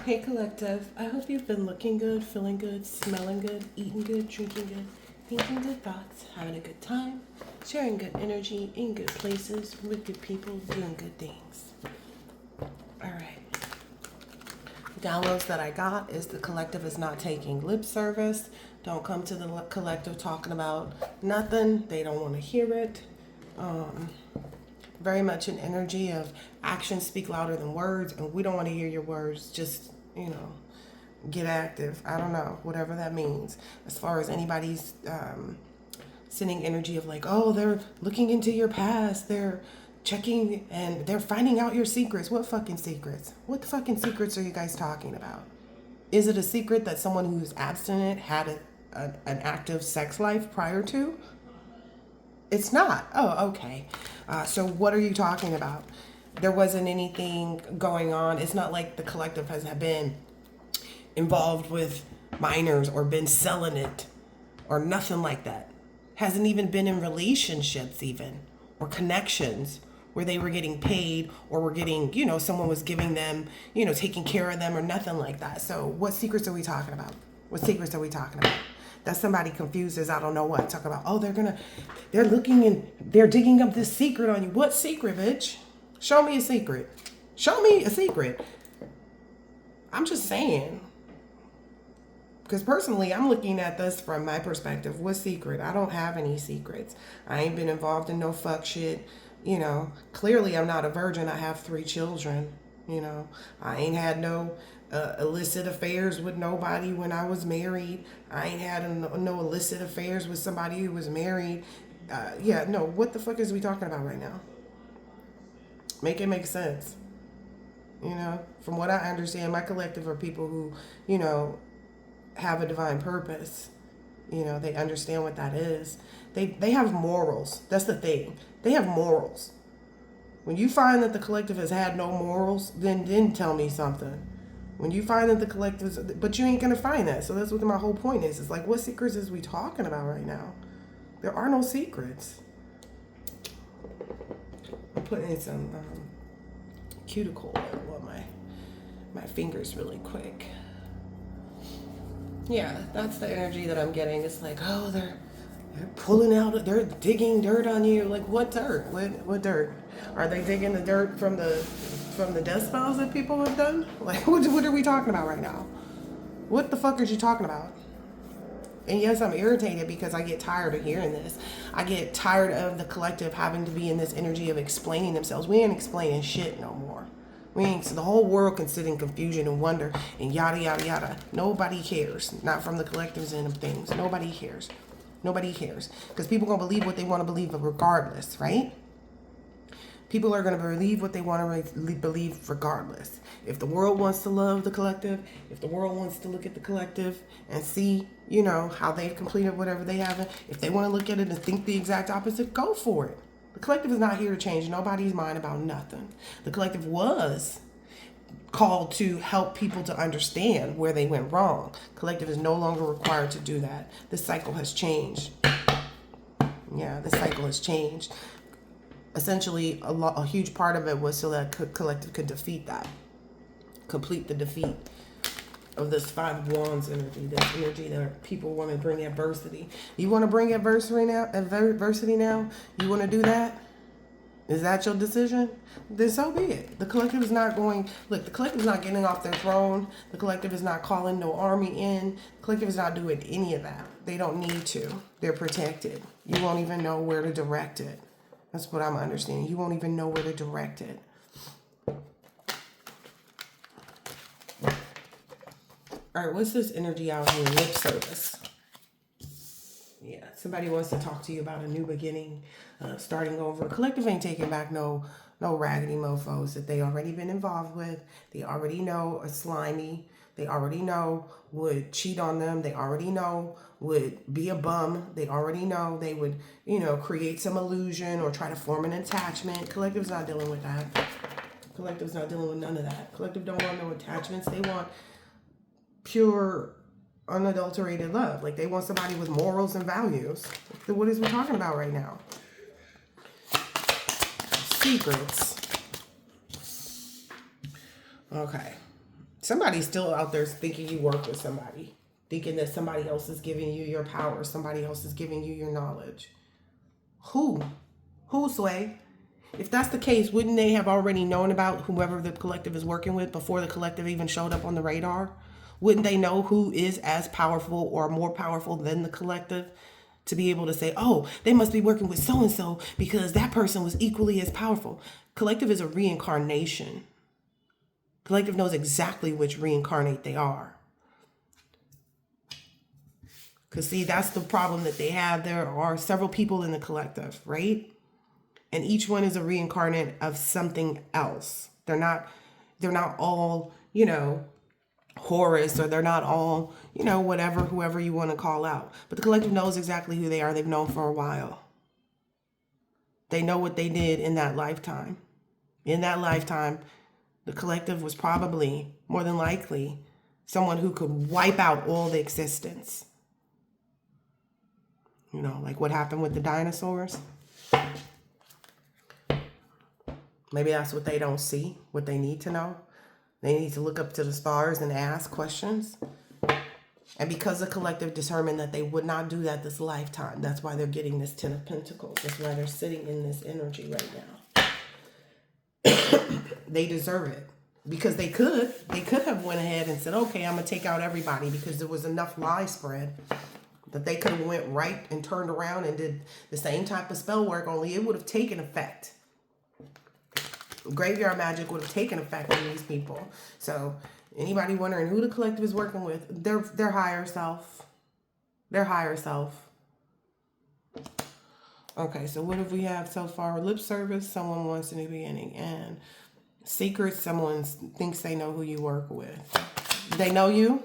Hey collective, I hope you've been looking good, feeling good, smelling good, eating good, drinking good, thinking good thoughts, having a good time, sharing good energy in good places with good people, doing good things. Alright. Downloads that I got is the collective is not taking lip service. Don't come to the collective talking about nothing. They don't want to hear it. Very much an energy of actions speak louder than words, and we don't want to hear your words. Just, get active. I don't know, whatever that means. As far as anybody's sending energy of like, oh, they're looking into your past, they're checking and they're finding out your secrets. What fucking secrets? What the fucking secrets are you guys talking about? Is it a secret that someone who's abstinent had an active sex life prior to? It's not. Oh, okay. So what are you talking about? There wasn't anything going on. It's not like the collective has been involved with minors or been selling it or nothing like that. Hasn't even been in relationships even or connections where they were getting paid or were getting, someone was giving them, taking care of them or nothing like that. So what secrets are we talking about? What secrets are we talking about? That somebody confuses, I don't know what. Talk about, oh, they're looking and they're digging up this secret on you. What secret, bitch? Show me a secret. Show me a secret. I'm just saying. Because personally, I'm looking at this from my perspective. What secret? I don't have any secrets. I ain't been involved in no fuck shit. Clearly I'm not a virgin. I have 3 children. I ain't had no illicit affairs with nobody when I was married. I ain't had no illicit affairs with somebody who was married. No, what the fuck is we talking about right now? Make it make sense. From what I understand, my collective are people who, have a divine purpose. They understand what that is. They have morals. That's the thing. They have morals. When you find that the collective has had no morals, then tell me something. When you find that the collective, but you ain't gonna find that. So that's what my whole point is. It's like, what secrets is we talking about right now? There are no secrets. I'm putting in some cuticle oil on my fingers really quick. Yeah, that's the energy that I'm getting. It's like, oh, they're pulling out, they're digging dirt on you. Like, what dirt? What dirt? Are they digging the dirt from the death spells that people have done? Like, what are we talking about right now? What the fuck are you talking about? And yes, I'm irritated because I get tired of hearing this. I get tired of the collective having to be in this energy of explaining themselves. We ain't explaining shit no more. We ain't, so the whole world can sit in confusion and wonder and yada, yada, yada. Nobody cares. Not from the collectives and things. Nobody cares. Nobody cares. Because people going to believe what they want to believe regardless, right? People are going to believe what they want to believe regardless. If the world wants to love the collective, if the world wants to look at the collective and see, how they've completed whatever they haven't, if they want to look at it and think the exact opposite, go for it. The collective is not here to change nobody's mind about nothing. The collective was called to help people to understand where they went wrong. Collective is no longer required to do that. This cycle has changed. Yeah, this cycle has changed. Essentially, a huge part of it was so that collective could defeat that. Complete the defeat of this 5 wands energy, this energy that people want to bring adversity. You want to bring adversity now? You want to do that? Is that your decision? Then so be it. The collective is not going, look, the collective is not getting off their throne. The collective is not calling no army in. The collective is not doing any of that. They don't need to. They're protected. You won't even know where to direct it. That's what I'm understanding. You won't even know where to direct it. All right, what's this energy out here? Lip service. Yeah, somebody wants to talk to you about a new beginning, starting over. Collective ain't taking back no raggedy mofos that they already been involved with. They already know are slimy. They already know would cheat on them. They already know would be a bum. They already know they would, create some illusion or try to form an attachment. Collective's not dealing with that. Collective's not dealing with none of that. Collective don't want no attachments. They want pure, unadulterated love. Like, they want somebody with morals and values. What is we talking about right now? Secrets. Okay. Somebody's still out there thinking you work with somebody, thinking that somebody else is giving you your power, somebody else is giving you your knowledge. Who? Who, Sway? If that's the case, wouldn't they have already known about whoever the collective is working with before the collective even showed up on the radar? Wouldn't they know who is as powerful or more powerful than the collective to be able to say, oh, they must be working with so-and-so because that person was equally as powerful? Collective is a reincarnation. Collective knows exactly which reincarnate they are. Because see, that's the problem that they have. There are several people in the collective, right? And each one is a reincarnate of something else. They're not all, Horus, or they're not all, whoever you want to call out. But the collective knows exactly who they are. They've known for a while. They know what they did in that lifetime. In that lifetime, the collective was probably, more than likely, someone who could wipe out all the existence. Like what happened with the dinosaurs. Maybe that's what they don't see, what they need to know. They need to look up to the stars and ask questions. And because the collective determined that they would not do that this lifetime, that's why they're getting this Ten of Pentacles. That's why they're sitting in this energy right now. They deserve it. Because they could have went ahead and said, okay, I'm going to take out everybody, because there was enough lie spread that they could have went right and turned around and did the same type of spell work, only it would have taken effect. Graveyard magic would have taken effect on these people. So anybody wondering who the collective is working with, their higher self. Their higher self. Okay, so what have we have so far? Lip service, someone wants a new beginning. And secrets, someone thinks they know who you work with. They know you?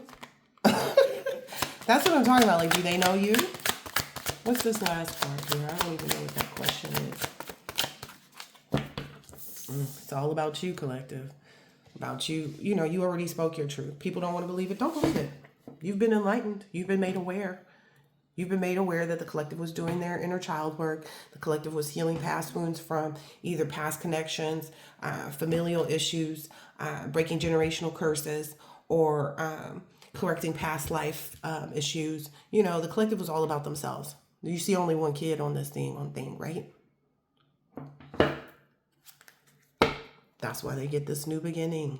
That's what I'm talking about. Like, do they know you? What's this last part here? I don't even know what that question is. It's all about you, collective. About you. You already spoke your truth. People don't want to believe it. Don't believe it. You've been enlightened. You've been made aware. You've been made aware that the collective was doing their inner child work. The collective was healing past wounds from either past connections, familial issues, breaking generational curses, or correcting past life issues. The collective was all about themselves. You see only one kid on this thing, right? That's why they get this new beginning.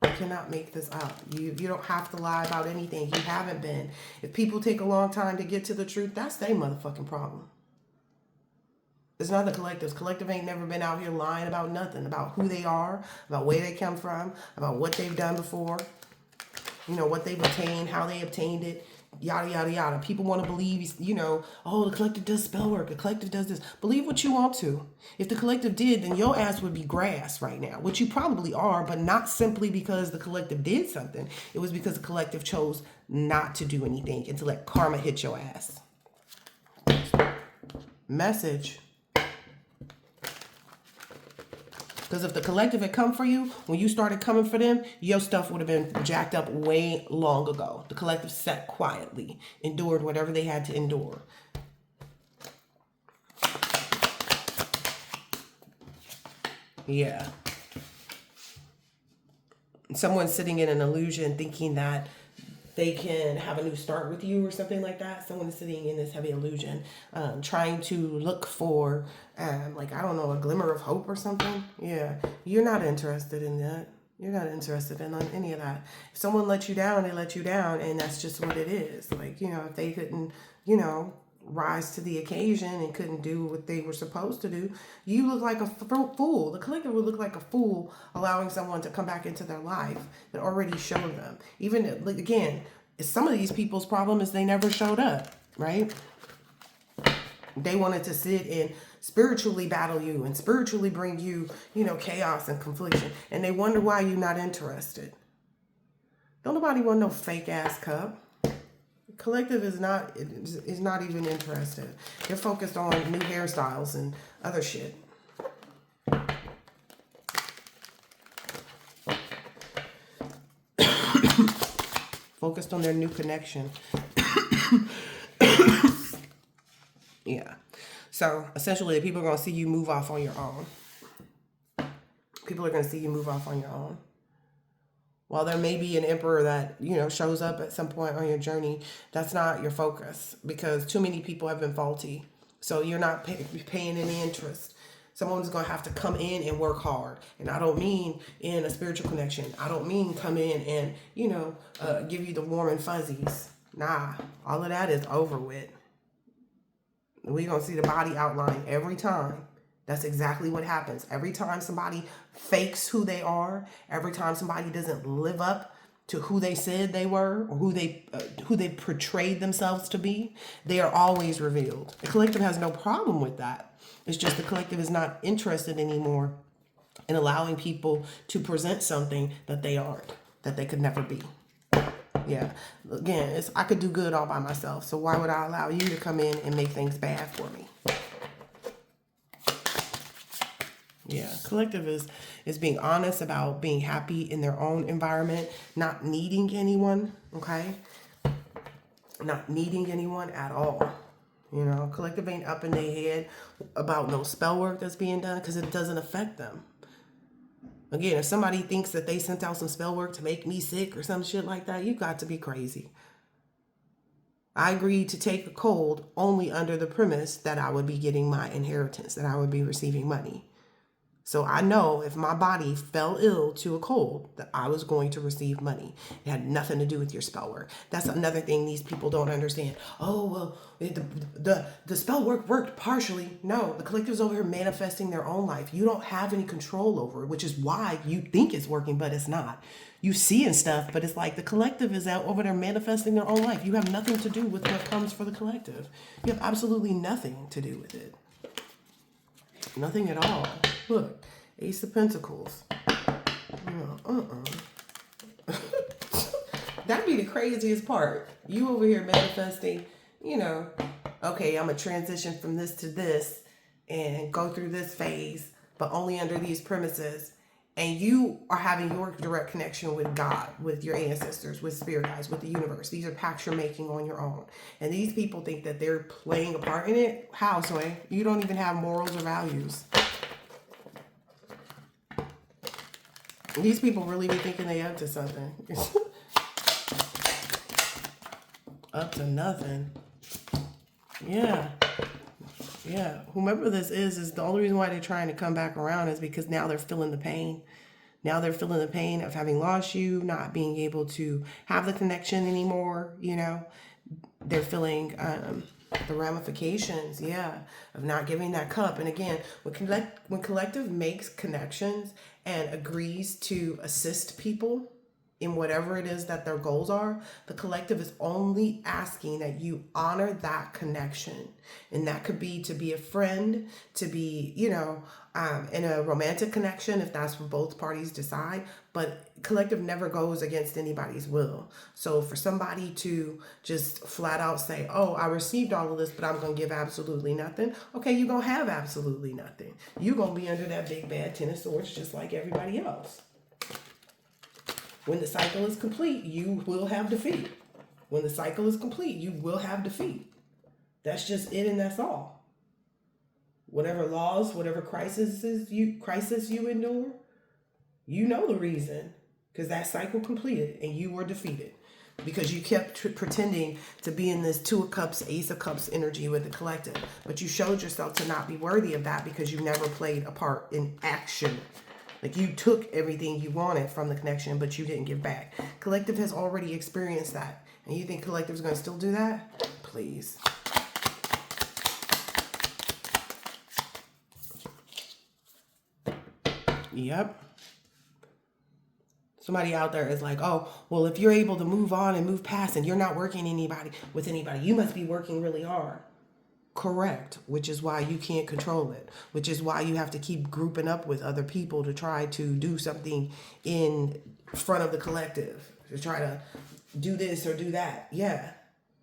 You cannot make this up. You don't have to lie about anything. You haven't been. If people take a long time to get to the truth, that's their motherfucking problem. It's not the collectives. Collective ain't never been out here lying about nothing, about who they are, about where they come from, about what they've done before, what they've obtained, how they obtained it. Yada, yada, yada. People want to believe, oh, the collective does spell work. The collective does this. Believe what you want to. If the collective did, then your ass would be grass right now, which you probably are, but not simply because the collective did something. It was because the collective chose not to do anything and to let karma hit your ass. Message. Because if the collective had come for you, when you started coming for them, your stuff would have been jacked up way long ago. The collective sat quietly, endured whatever they had to endure. Yeah. Someone's sitting in an illusion thinking that they can have a new start with you or something like that. Someone is sitting in this heavy illusion, trying to look for, a glimmer of hope or something. Yeah, you're not interested in that. You're not interested in any of that. If someone let you down, they let you down, and that's just what it is. If they couldn't, rise to the occasion and couldn't do what they were supposed to do, you look like a fool. The collective would look like a fool allowing someone to come back into their life that already showed them. Even, again, some of these people's problem is they never showed up, right? They wanted to sit and spiritually battle you and spiritually bring you, chaos and confliction. And they wonder why you're not interested. Don't nobody want no fake ass cup. Collective is not even interested. They're focused on new hairstyles and other shit. Focused on their new connection. Yeah. So essentially, people are going to see you move off on your own. People are going to see you move off on your own. While there may be an emperor that, shows up at some point on your journey, that's not your focus, because too many people have been faulty. So you're not paying any interest. Someone's going to have to come in and work hard. And I don't mean in a spiritual connection. I don't mean come in and, give you the warm and fuzzies. Nah, all of that is over with. We're going to see the body outline every time. That's exactly what happens. Every time somebody fakes who they are, every time somebody doesn't live up to who they said they were, or who they portrayed themselves to be, they are always revealed. The collective has no problem with that. It's just the collective is not interested anymore in allowing people to present something that they aren't, that they could never be. Yeah. Again, I could do good all by myself. So why would I allow you to come in and make things bad for me? Yeah. Collective is being honest about being happy in their own environment, not needing anyone. Okay. Not needing anyone at all. Collective ain't up in their head about no spell work that's being done, because it doesn't affect them. Again, if somebody thinks that they sent out some spell work to make me sick or some shit like that, you got to be crazy. I agreed to take a cold only under the premise that I would be getting my inheritance, that I would be receiving money. So I know if my body fell ill to a cold, that I was going to receive money. It had nothing to do with your spell work. That's another thing these people don't understand. Oh, well, the spell work worked partially. No, the collective's over here manifesting their own life. You don't have any control over it, which is why you think it's working, but it's not. You see and stuff, but it's like the collective is out over there manifesting their own life. You have nothing to do with what comes for the collective. You have absolutely nothing to do with it. Nothing at all. Look, Ace of Pentacles. That'd be the craziest part. You over here manifesting, okay, I'm going to transition from this to this and go through this phase, but only under these premises. And you are having your direct connection with God, with your ancestors, with spirit guides, with the universe. These are pacts you're making on your own. And these people think that they're playing a part in it. How, Sway? You don't even have morals or values. These people really be thinking they up to something. Up to nothing. Yeah. Yeah, whomever this is the only reason why they're trying to come back around is because now they're feeling the pain. Now they're feeling the pain of having lost you, not being able to have the connection anymore, They're feeling the ramifications, of not giving that cup. And again, when collective makes connections and agrees to assist people in whatever it is that their goals are, the collective is only asking that you honor that connection. And that could be to be a friend, to be, in a romantic connection, if that's what both parties decide. But collective never goes against anybody's will. So for somebody to just flat out say, oh, I received all of this, but I'm going to give absolutely nothing. Okay, you're going to have absolutely nothing. You're going to be under that big bad 10 of swords just like everybody else. When the cycle is complete, you will have defeat. When the cycle is complete, you will have defeat. That's just it, and that's all. Whatever laws, whatever crisis you endure, you know the reason, because that cycle completed and you were defeated because you kept pretending to be in this Two of Cups, Ace of Cups energy with the collective, but you showed yourself to not be worthy of that because you never played a part in action. Like you took everything you wanted from the connection, but you didn't give back. Collective has already experienced that. And you think collective is going to still do that? Please. Yep. Somebody out there is like, oh, well, if you're able to move on and move past and you're not working with anybody, you must be working really hard. Correct, which is why you can't control it, which is why you have to keep grouping up with other people to try to do something in front of the collective, to try to do this or do that. Yeah.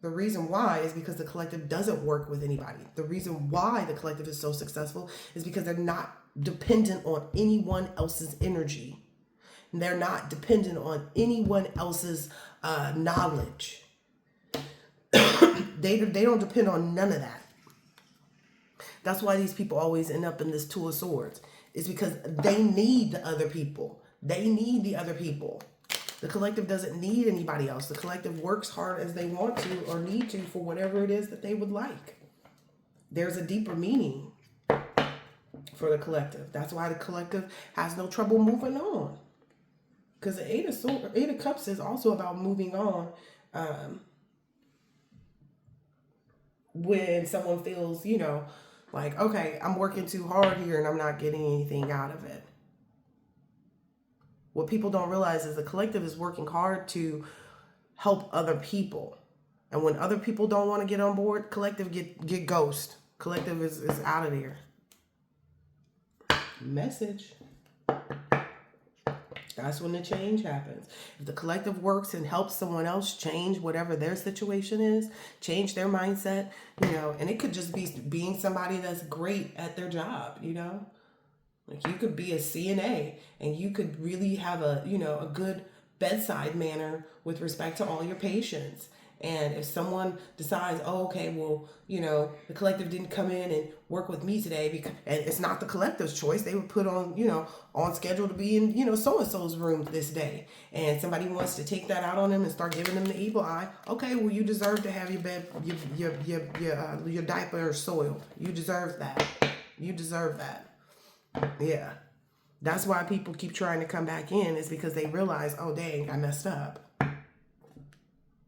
The reason why is because the collective doesn't work with anybody. The reason why the collective is so successful is because they're not dependent on anyone else's energy. They're not dependent on anyone else's knowledge. They don't depend on none of that. That's why these people always end up in this Two of Swords. It's because they need the other people. They need the other people. The collective doesn't need anybody else. The collective works hard as they want to or need to for whatever it is that they would like. There's a deeper meaning for the collective. That's why the collective has no trouble moving on. Because the Eight of Cups is also about moving on. When someone feels, like, okay, I'm working too hard here and I'm not getting anything out of it. What people don't realize is the collective is working hard to help other people. And when other people don't want to get on board, collective get ghost. Collective is out of there. Message. That's when the change happens. If the collective works and helps someone else change whatever their situation is, change their mindset, and it could just be being somebody that's great at their job, Like you could be a CNA and you could really have a good bedside manner with respect to all your patients. And if someone decides, oh, okay, well, the collective didn't come in and work with me today and it's not the collective's choice. They were put on, on schedule to be in, so-and-so's room this day. And somebody wants to take that out on them and start giving them the evil eye. Okay, well, you deserve to have your bed, your diaper soiled. You deserve that. You deserve that. Yeah. That's why people keep trying to come back in, is because they realize, oh, dang, I messed up.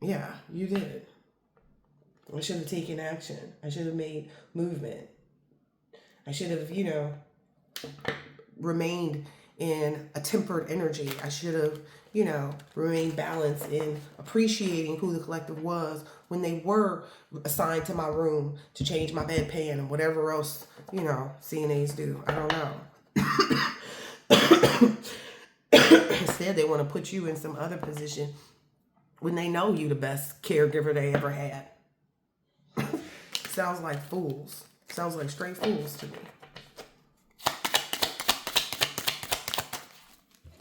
Yeah, you did. I should have taken action. I should have made movement. I should have, remained in a tempered energy. I should have, remained balanced in appreciating who the collective was when they were assigned to my room to change my bedpan and whatever else, CNAs do. I don't know. Instead, they want to put you in some other position when they know you the best caregiver they ever had. Sounds like fools. Sounds like straight fools to me.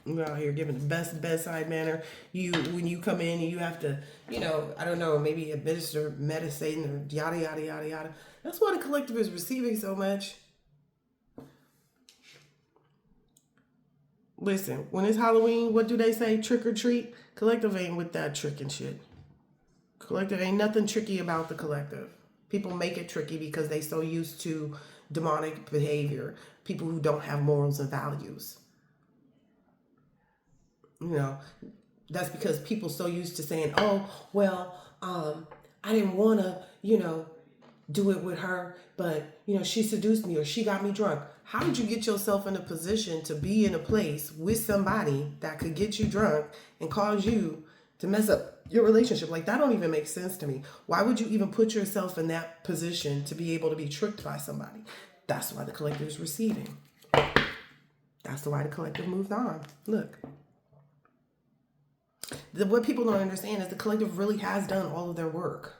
You're out here giving the best bedside manner. When you come in and you have to, I don't know, maybe administer medicine or yada, yada, yada, yada. That's why the collective is receiving so much. Listen, when it's Halloween, what do they say? Trick or treat? Collective ain't with that trick and shit. Collective ain't nothing tricky about the collective. People make it tricky because they so used to demonic behavior. People who don't have morals and values. That's because people so used to saying, oh, well, I didn't want to, do it with her, but, she seduced me or she got me drunk. How did you get yourself in a position to be in a place with somebody that could get you drunk and cause you to mess up your relationship? Like, that don't even make sense to me. Why would you even put yourself in that position to be able to be tricked by somebody? That's why the collective is receiving. That's why the collective moved on. Look. What people don't understand is the collective really has done all of their work.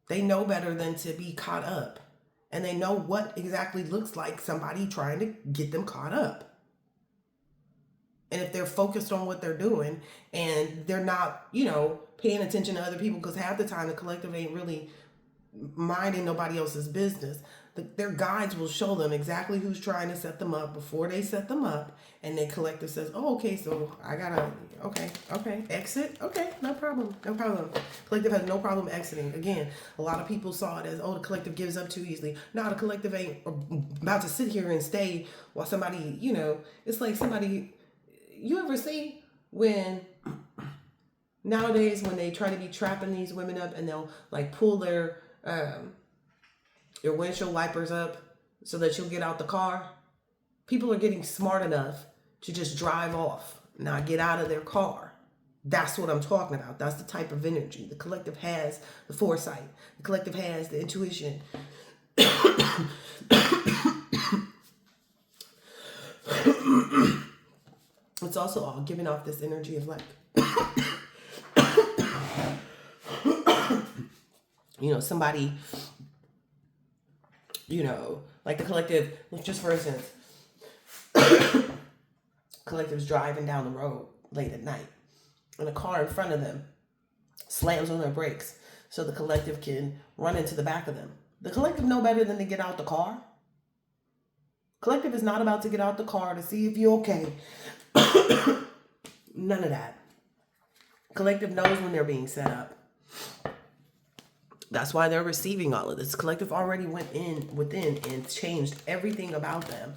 They know better than to be caught up. And they know what exactly looks like somebody trying to get them caught up. And if they're focused on what they're doing and they're not, paying attention to other people, because half the time the collective ain't really minding nobody else's business. Their guides will show them exactly who's trying to set them up before they set them up. And the collective says, oh, okay, so I gotta, okay, exit. Okay, no problem. Collective has no problem exiting. Again, a lot of people saw it as, oh, the collective gives up too easily. No, the collective ain't about to sit here and stay while somebody, it's like somebody, you ever see when nowadays when they try to be trapping these women up and they'll like pull their windshield wipers up so that you'll get out the car. People are getting smart enough to just drive off, not get out of their car. That's what I'm talking about. That's the type of energy. The collective has the foresight. The collective has the intuition. It's also all giving off this energy of like, somebody, like the collective, just for instance, collective's driving down the road late at night and a car in front of them slams on their brakes so the collective can run into the back of them. The collective know better than to get out the car. Collective is not about to get out the car to see if you're okay. None of that. Collective knows when they're being set up. That's why they're receiving all of this. Collective already went in within and changed everything about them.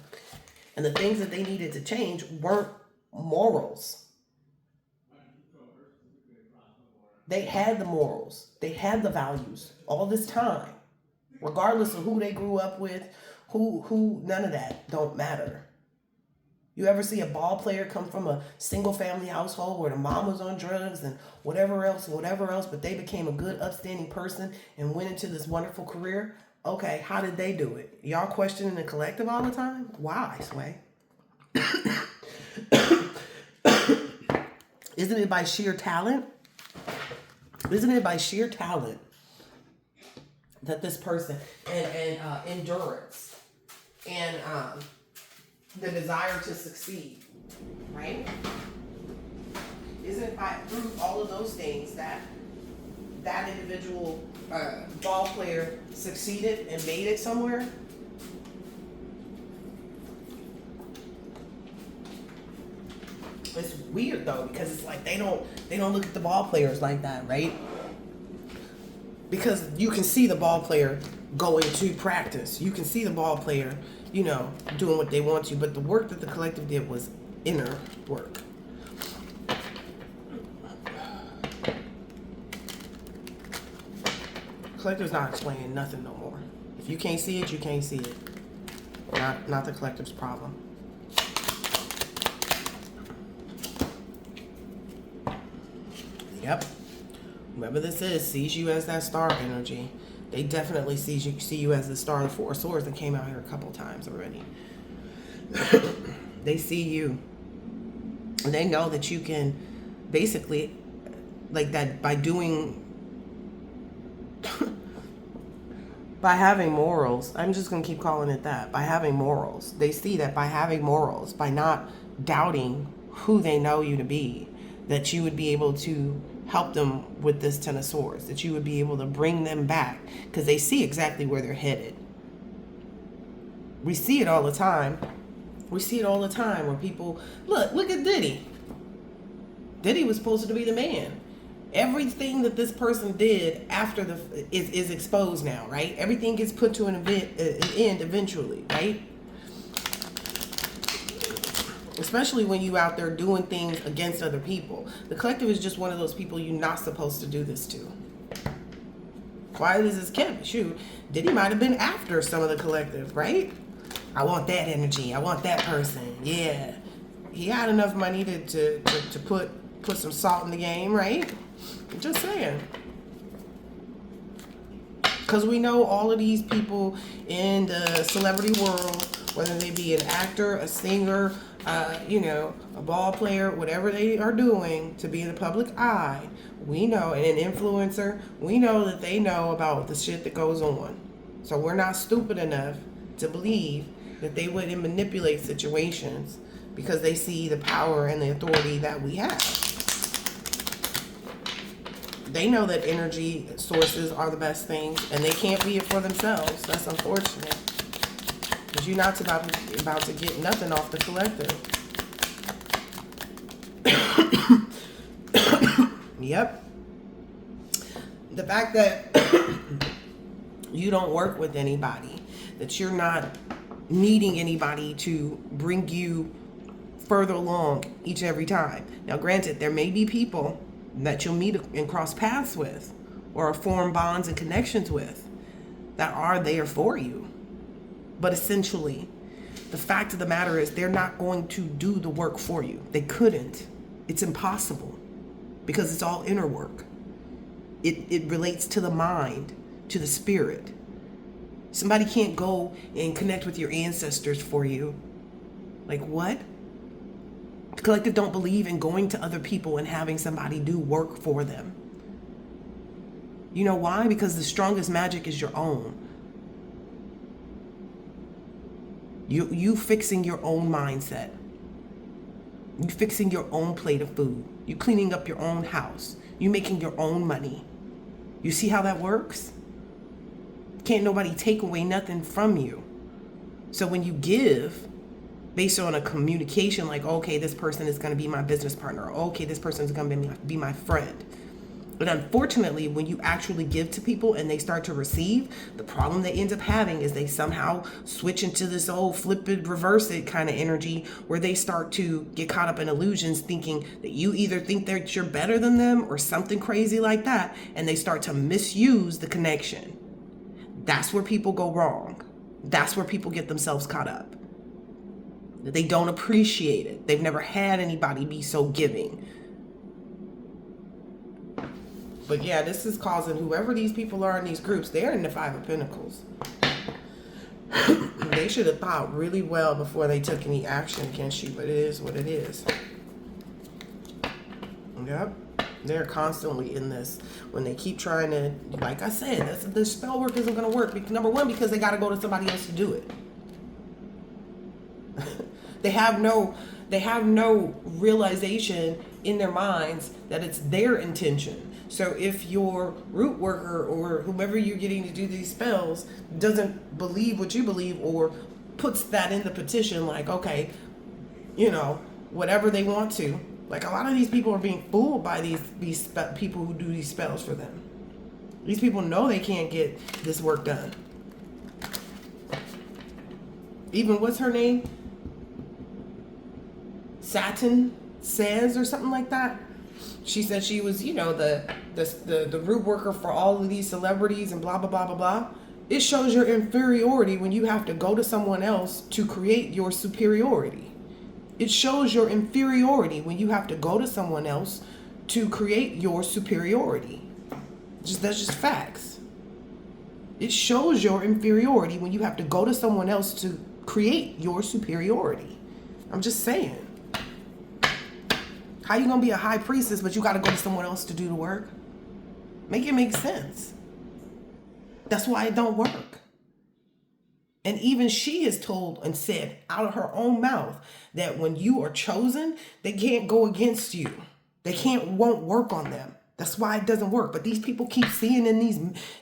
And the things that they needed to change weren't morals. They had the morals. They had the values all this time. Regardless of who they grew up with, who none of that don't matter. You ever see a ball player come from a single family household where the mom was on drugs and whatever else, but they became a good, upstanding person and went into this wonderful career? Okay, how did they do it? Y'all questioning the collective all the time? Why, Sway? Isn't it by sheer talent? Isn't it by sheer talent that this person and endurance and the desire to succeed, right? Isn't it by through all of those things that that individual ball player succeeded and made it somewhere? It's weird though, because it's like they don't look at the ball players like that, right? Because you can see the ball player going to practice. You can see the ball player, doing what they want to, but the work that the collective did was inner work. Collective's not explaining nothing no more. If you can't see it, you can't see it. Not the collective's problem. Yep. Whoever this is sees you as that star energy. They definitely see you as the star of the Four of Swords that came out here a couple times already. They see you. And they know that you can basically, like that, by having morals. I'm just going to keep calling it that. By having morals. They see that by having morals, by not doubting who they know you to be, that you would be able to help them with this Ten of Swords, that you would be able to bring them back because they see exactly where they're headed. We see it all the time. We see it all the time where people, look at Diddy. Diddy was supposed to be the man. Everything that this person did after is exposed now, right? Everything gets put to an end eventually, right? Especially when you out there doing things against other people. The collective is just one of those people you're not supposed to do this to. Why does this kept? Shoot, Diddy might have been after some of the collective, right? I want that energy. I want that person. Yeah. He had enough money to put some salt in the game, right? I'm just saying. Because we know all of these people in the celebrity world, whether they be an actor, a singer, a ball player, whatever they are doing to be in the public eye, we know, and an influencer, we know that they know about the shit that goes on. So we're not stupid enough to believe that they wouldn't manipulate situations because they see the power and the authority that we have. They know that energy sources are the best things, and they can't be it for themselves. That's unfortunate. Because you're not about to get nothing off the collective. Yep. The fact that you don't work with anybody, that you're not needing anybody to bring you further along each and every time. Now, granted, there may be people that you'll meet and cross paths with or form bonds and connections with that are there for you. But essentially, the fact of the matter is they're not going to do the work for you. They couldn't. It's impossible because it's all inner work. It relates to the mind, to the spirit. Somebody can't go and connect with your ancestors for you. Like what? The collective don't believe in going to other people and having somebody do work for them. You know why? Because the strongest magic is your own. You fixing your own mindset. You fixing your own plate of food. You cleaning up your own house. You making your own money. You see how that works? Can't nobody take away nothing from you. So when you give, based on a communication, like, okay, this person is going to be my business partner. Okay, this person is going to be my friend. But unfortunately, when you actually give to people and they start to receive, the problem they end up having is they somehow switch into this old flip it, reverse it kind of energy where they start to get caught up in illusions, thinking that you either think that you're better than them or something crazy like that, and they start to misuse the connection. That's where people go wrong. That's where people get themselves caught up. They don't appreciate it. They've never had anybody be so giving. But yeah, this is causing whoever these people are in these groups, they're in the Five of Pentacles. They should have thought really well before they took any action against you, but it is what it is. Yep. They're constantly in this. When they keep trying to, like I said, the spell work isn't going to work. Because, number one, because they got to go to somebody else to do it. They have no realization in their minds that it's their intention. So if your root worker or whoever you're getting to do these spells doesn't believe what you believe or puts that in the petition, like, okay, whatever they want to, like a lot of these people are being fooled by these people who do these spells for them. These people know they can't get this work done. Even, what's her name? Satin Says or something like that. She said she was, the root worker for all of these celebrities and blah, blah, blah, blah, blah. It shows your inferiority when you have to go to someone else to create your superiority. It shows your inferiority when you have to go to someone else to create your superiority. That's just facts. It shows your inferiority when you have to go to someone else to create your superiority. I'm just saying. How you gonna be a high priestess, but you gotta go to someone else to do the work? Make it make sense. That's why it don't work. And even she is told and said out of her own mouth that when you are chosen, they can't go against you. Won't work on them. That's why it doesn't work. But these people keep seeing in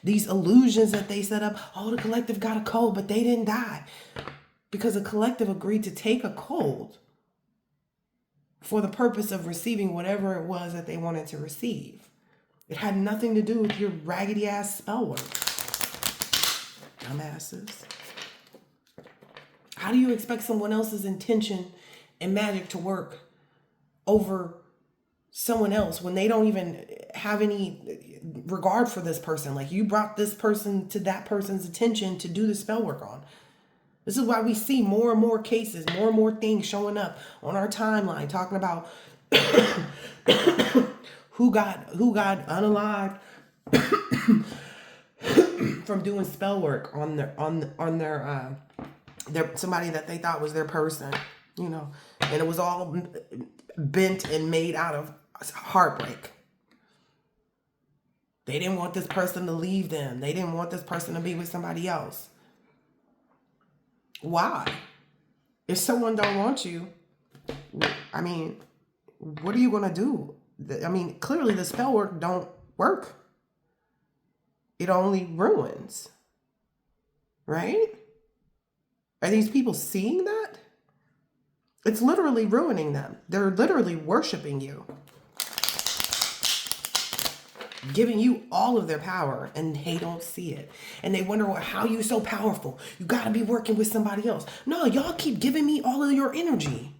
these illusions that they set up, oh, the collective got a cold, but they didn't die. Because the collective agreed to take a cold for the purpose of receiving whatever it was that they wanted to receive. It had nothing to do with your raggedy ass spell work. Dumbasses. How do you expect someone else's intention and magic to work over someone else when they don't even have any regard for this person? Like, you brought this person to that person's attention to do the spell work on. This is why we see more and more cases, more and more things showing up on our timeline talking about who got unalived from doing spell work on their somebody that they thought was their person, and it was all bent and made out of heartbreak. They didn't want this person to leave them. They didn't want this person to be with somebody else. Why? If someone don't want you, I mean, what are you going to do? I mean, clearly the spell work don't work. It only ruins. Right? Are these people seeing that? It's literally ruining them. They're literally worshiping you. Giving you all of their power, and they don't see it. And they wonder, well, how you so powerful? You got to be working with somebody else. No, y'all keep giving me all of your energy.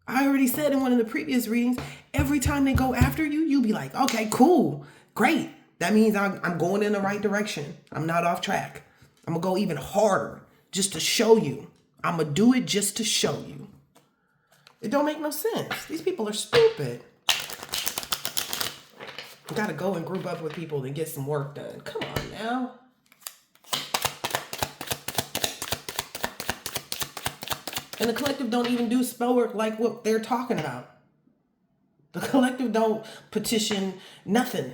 I already said in one of the previous readings, every time they go after you, you'll be like, okay, cool, great. That means I'm going in the right direction. I'm not off track. I'm going to go even harder just to show you. I'm going to do it just to show you. It don't make no sense. These people are stupid. You got to go and group up with people to get some work done. Come on now. And the collective don't even do spell work like what they're talking about. The collective don't petition nothing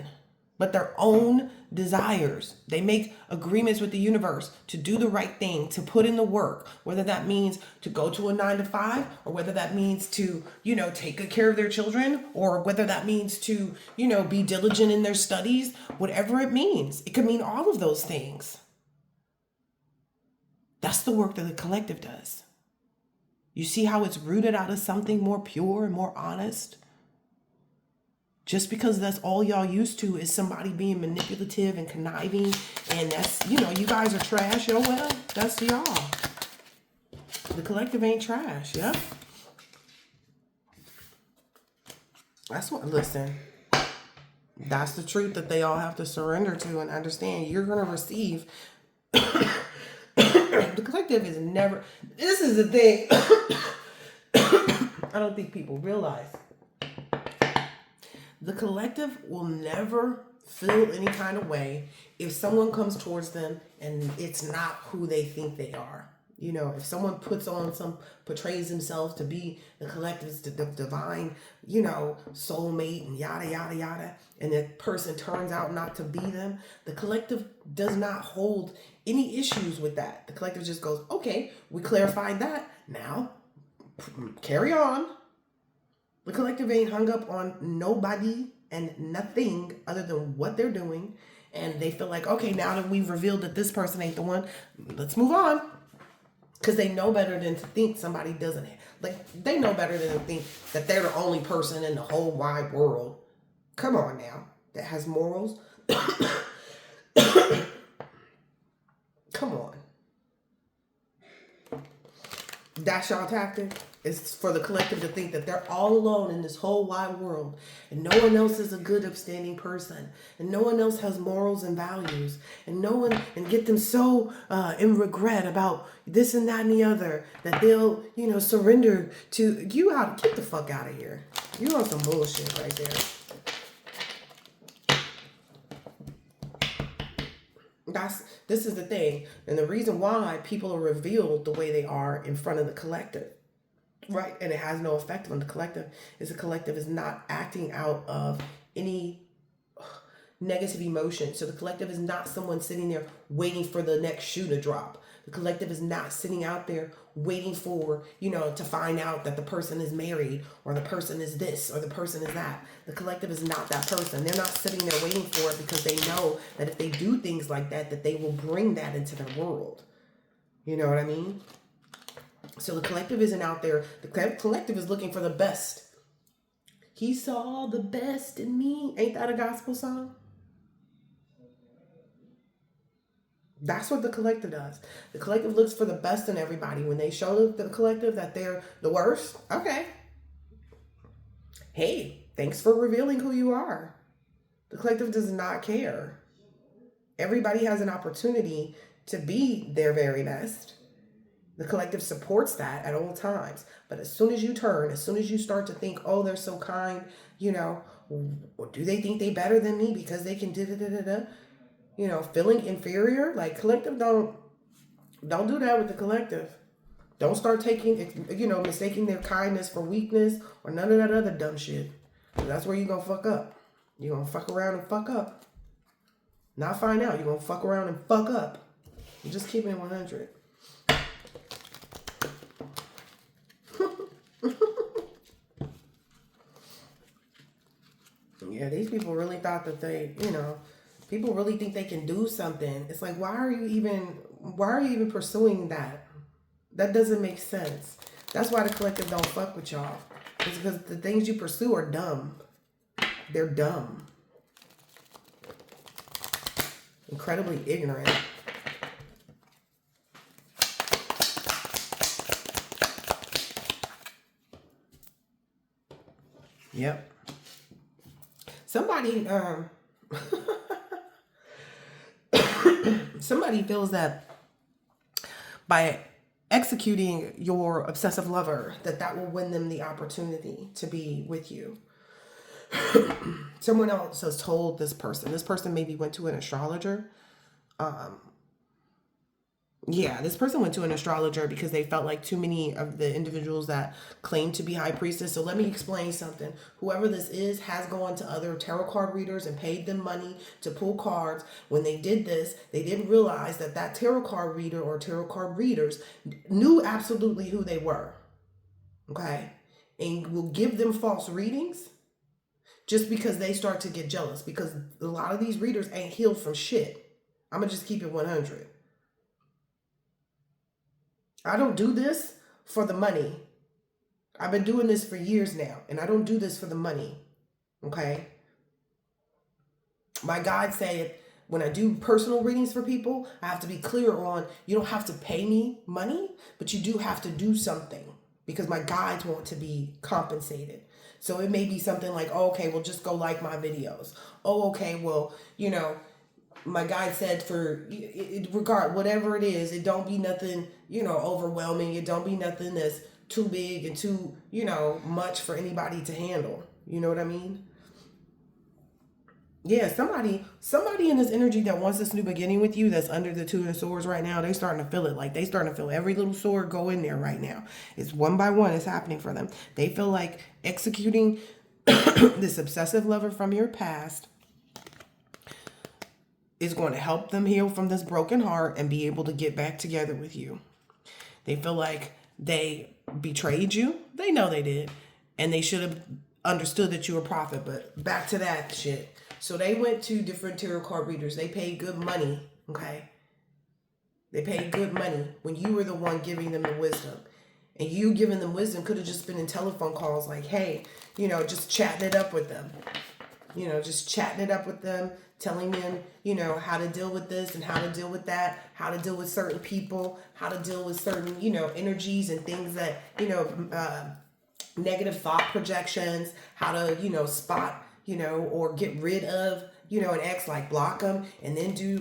but their own desires. They make agreements with the universe to do the right thing, to put in the work, whether that means to go to a 9-to-5, or whether that means to, take good care of their children, or whether that means to, be diligent in their studies, whatever it means. It could mean all of those things. That's the work that the collective does. You see how it's rooted out of something more pure and more honest? Just because that's all y'all used to is somebody being manipulative and conniving, and that's, you guys are trash. Oh, well, that's y'all. The collective ain't trash, yeah? That's what, listen, that's the truth that they all have to surrender to and understand. You're going to receive. The collective is never, this is the thing. I don't think people realize. The collective will never feel any kind of way if someone comes towards them and it's not who they think they are. If someone portrays themselves to be the collective's divine, soulmate and yada, yada, yada, and that person turns out not to be them, the collective does not hold any issues with that. The collective just goes, okay, we clarified that. Now, carry on. The collective ain't hung up on nobody and nothing other than what they're doing. And they feel like, okay, now that we've revealed that this person ain't the one, let's move on. Because they know better than to think somebody doesn't. They know better than to think that they're the only person in the whole wide world. Come on now. That has morals. Come on. That's y'all tactic. It's for the collective to think that they're all alone in this whole wide world, and no one else is a good, upstanding person, and no one else has morals and values, and get them so in regret about this and that and the other that they'll, surrender to you. Get the fuck out of here. You on some bullshit right there. This is the thing, and the reason why people are revealed the way they are in front of the collective. Right, and it has no effect on the collective. Is the collective is not acting out of any negative emotion. So the collective is not someone sitting there waiting for the next shoe to drop. The collective is not sitting out there waiting for, to find out that the person is married or the person is this or the person is that. The collective is not that person. They're not sitting there waiting for it because they know that if they do things like that, that they will bring that into their world. You know what I mean? So the collective isn't out there. The collective is looking for the best. He saw the best in me. Ain't that a gospel song? That's what the collective does. The collective looks for the best in everybody. When they show the collective that they're the worst, okay. Hey, thanks for revealing who you are. The collective does not care. Everybody has an opportunity to be their very best. The collective supports that at all times. But as soon as you turn, as soon as you start to think, oh, they're so kind, or do they think they better than me because they can feeling inferior? Like, collective don't do that with the collective. Don't start taking, mistaking their kindness for weakness or none of that other dumb shit. That's where you're going to fuck up. You're going to fuck around and fuck up. Not find out. You're going to fuck around and fuck up. You're just keeping it 100. Yeah, these people really thought that people really think they can do something. It's like, why are you even pursuing that? That doesn't make sense. That's why the collective don't fuck with y'all. It's because the things you pursue are dumb. They're dumb. Incredibly ignorant. Yep. Somebody feels that by executing your obsessive lover, that will win them the opportunity to be with you. Someone else has told this person maybe went to an astrologer. This person went to an astrologer because they felt like too many of the individuals that claim to be high priestess. So let me explain something. Whoever this is has gone to other tarot card readers and paid them money to pull cards. When they did this, they didn't realize that tarot card reader or tarot card readers knew absolutely who they were. Okay? And will give them false readings just because they start to get jealous. Because a lot of these readers ain't healed from shit. I'm going to just keep it 100. I don't do this for the money. I've been doing this for years now, and I don't do this for the money. Okay? My guide said when I do personal readings for people, I have to be clear on you don't have to pay me money, but you do have to do something because my guides want to be compensated. So it may be something like, oh, okay, well, just go like my videos. Oh, okay, well, my guide said for regard whatever it is, it don't be nothing, overwhelming. It don't be nothing that's too big and too, much for anybody to handle. You know what I mean? Yeah, somebody in this energy that wants this new beginning with you that's under the Two of Swords right now, they starting to feel it. Like they starting to feel every little sword go in there right now. It's one by one, it's happening for them. They feel like executing this obsessive lover from your past is going to help them heal from this broken heart and be able to get back together with you. They feel like they betrayed you. They know they did. And they should have understood that you were a prophet. But back to that shit. So they went to different tarot card readers. They paid good money, okay? They paid good money when you were the one giving them the wisdom. And you giving them wisdom could have just been in telephone calls like, hey, just chatting it up with them. Just chatting it up with them, telling them, how to deal with this and how to deal with that, how to deal with certain people, how to deal with certain, energies and things that, negative thought projections, how to, spot, or get rid of, an ex, like block them and then do,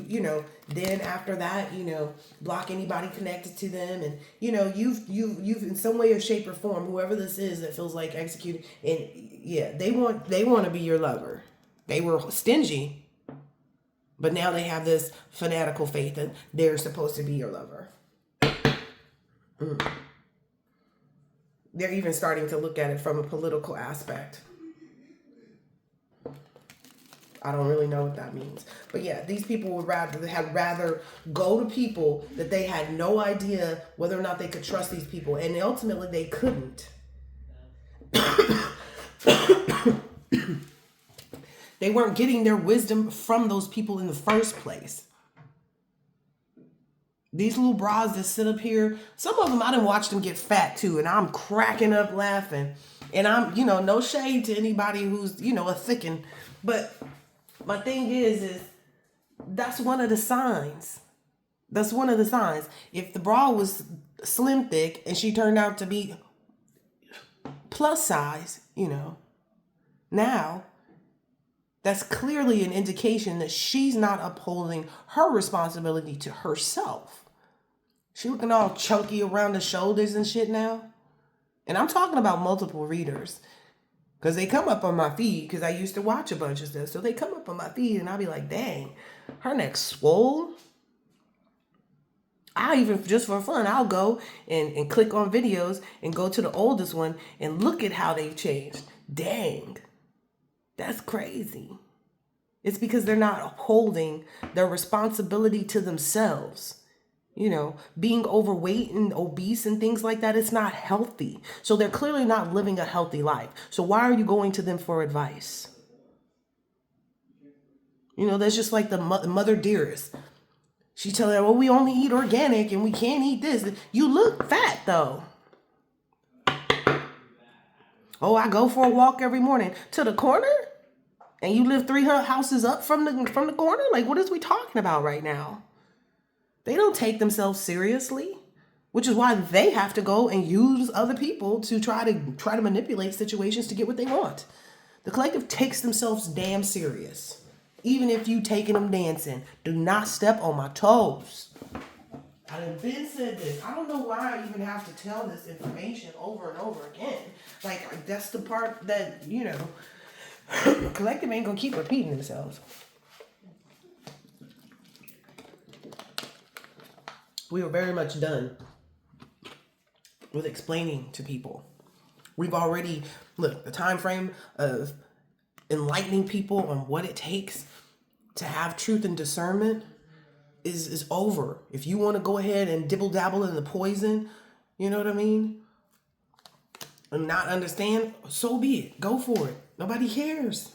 then after that, block anybody connected to them. And, you've in some way or shape or form, whoever this is that feels like executing, and yeah, they want to be your lover. They were stingy, but now they have this fanatical faith that they're supposed to be your lover. They're even starting to look at it from a political aspect. I don't really know what that means. But yeah, these people would rather go to people that they had no idea whether or not they could trust these people. And ultimately they couldn't. They weren't getting their wisdom from those people in the first place. These little bras that sit up here, some of them I done watched them get fat too, and I'm cracking up laughing. And I'm, no shade to anybody who's, a thickin'. But my thing is that's one of the signs. That's one of the signs. If the bra was slim thick and she turned out to be plus size, now that's clearly an indication that she's not upholding her responsibility to herself. She looking all chunky around the shoulders and shit now. And I'm talking about multiple readers. Because they come up on my feed, because I used to watch a bunch of stuff. So they come up on my feed and I'll be like, dang, her neck's swole. I even, just for fun, I'll go and click on videos and go to the oldest one and look at how they've changed. Dang, that's crazy. It's because they're not upholding their responsibility to themselves. Being overweight and obese and things like that, it's not healthy. So they're clearly not living a healthy life. So why are you going to them for advice? That's just like the mother dearest. She telling her, well, we only eat organic and we can't eat this. You look fat though. Oh, I go for a walk every morning to the corner and you live 300 houses up from the corner? Like, what is we talking about right now? They don't take themselves seriously, which is why they have to go and use other people to try to manipulate situations to get what they want. The collective takes themselves damn serious. Even if you taking them dancing, do not step on my toes. I done been said this. I don't know why I even have to tell this information over and over again. Like that's the part that, collective ain't gonna keep repeating themselves. We are very much done with explaining to people. We've already, look, the time frame of enlightening people on what it takes to have truth and discernment is over. If you want to go ahead and dibble dabble in the poison, you know what I mean? And not understand, so be it. Go for it. Nobody cares.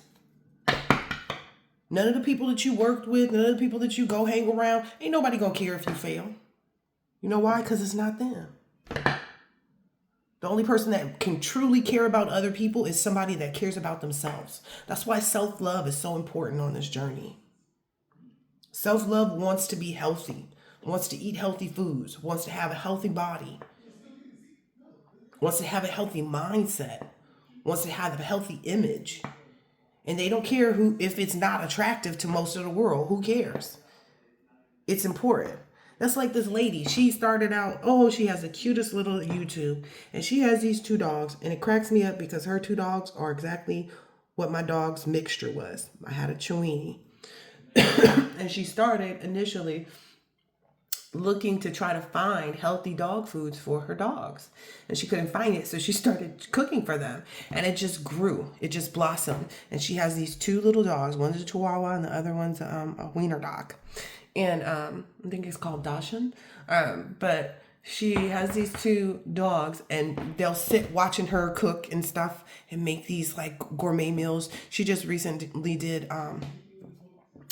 None of the people that you worked with, none of the people that you go hang around, ain't nobody gonna care if you fail. You know why? Because it's not them. The only person that can truly care about other people is somebody that cares about themselves. That's why self-love is so important on this journey. Self-love wants to be healthy, wants to eat healthy foods, wants to have a healthy body, wants to have a healthy mindset, wants to have a healthy image. And they don't care who, if it's not attractive to most of the world, who cares? It's important. That's like this lady. She started out, she has the cutest little YouTube. And she has these 2 dogs. And it cracks me up because her 2 dogs are exactly what my dog's mixture was. I had a Chiweenie. And she started initially looking to try to find healthy dog foods for her dogs. And she couldn't find it. So she started cooking for them. And it just grew. It just blossomed. And she has these 2 little dogs. One's a Chihuahua and the other one's a wiener dog. And I think it's called Dashan. But she has these 2 dogs and they'll sit watching her cook and stuff and make these like gourmet meals. She just recently did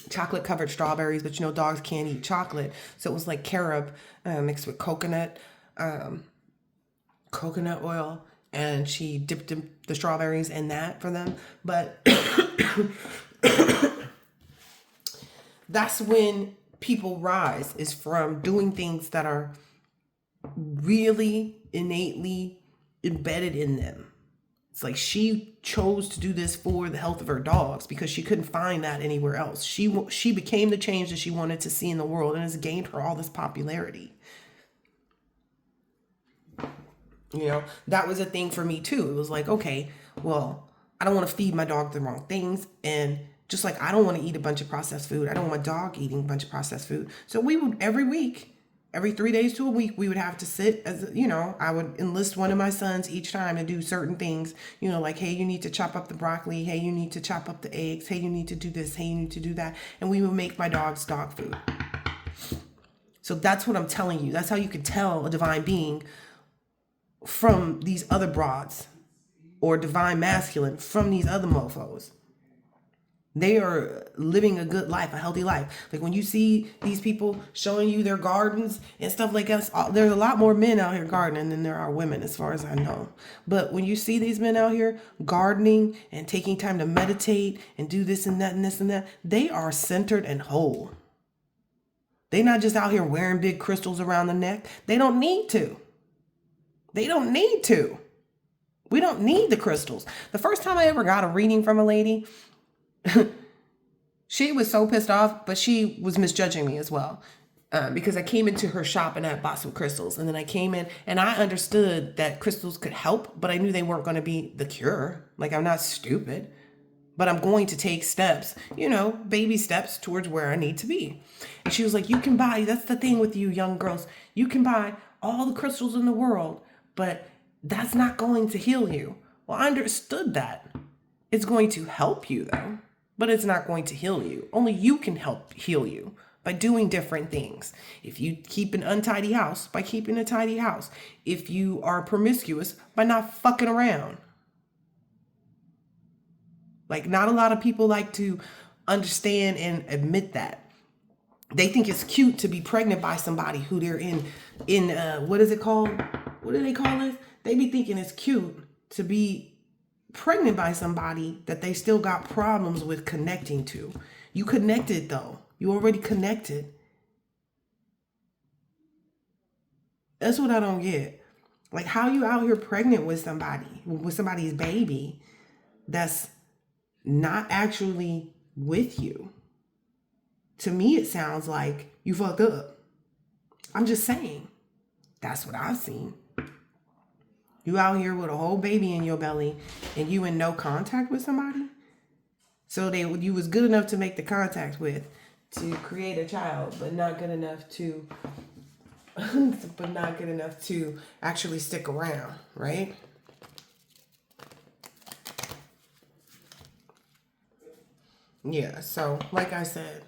chocolate covered strawberries, but dogs can't eat chocolate. So it was like carob mixed with coconut oil. And she dipped the strawberries in that for them. But that's when people rise, is from doing things that are really innately embedded in them. It's like she chose to do this for the health of her dogs because she couldn't find that anywhere else. She became the change that she wanted to see in the world, and has gained her all this popularity. That was a thing for me too. It was like, okay, well, I don't want to feed my dog the wrong things. And just like I don't want to eat a bunch of processed food, I don't want my dog eating a bunch of processed food. So we would, every week, every 3 days to a week, we would have to sit I would enlist one of my sons each time to do certain things, like, hey, you need to chop up the broccoli. Hey, you need to chop up the eggs. Hey, you need to do this. Hey, you need to do that. And we would make my dog's dog food. So that's what I'm telling you. That's how you can tell a divine being from these other broads, or divine masculine from these other mofos. They are living a good life, a healthy life. Like when you see these people showing you their gardens and stuff like that, there's a lot more men out here gardening than there are women, as far as I know. But when you see these men out here gardening and taking time to meditate and do this and that and this and that, they are centered and whole. They're not just out here wearing big crystals around the neck. They don't need to. They don't need to. We don't need the crystals. The first time I ever got a reading from a lady, she was so pissed off, but she was misjudging me as well. Because I came into her shop and I bought some crystals. And then I came in and I understood that crystals could help, but I knew they weren't going to be the cure. Like, I'm not stupid, but I'm going to take steps, baby steps towards where I need to be. And she was like, you can buy, that's the thing with you young girls, you can buy all the crystals in the world, but that's not going to heal you. Well, I understood that. It's going to help you though, but it's not going to heal you. Only you can help heal you by doing different things. If you keep an untidy house, by keeping a tidy house. If you are promiscuous, by not fucking around. Like, not a lot of people like to understand and admit that. They think it's cute to be pregnant by somebody who they're in what is it called? What do they call it? They be thinking it's cute to be pregnant by somebody that they still got problems with connecting to. You connected though. You already connected. That's what I don't get. Like, how you out here pregnant with somebody's baby that's not actually with you? To me, it sounds like you fucked up. I'm just saying. That's what I've seen. You out here with a whole baby in your belly and you in no contact with somebody? So you was good enough to make the contact with, to create a child, but not good enough to actually stick around, right? Yeah, so like I said,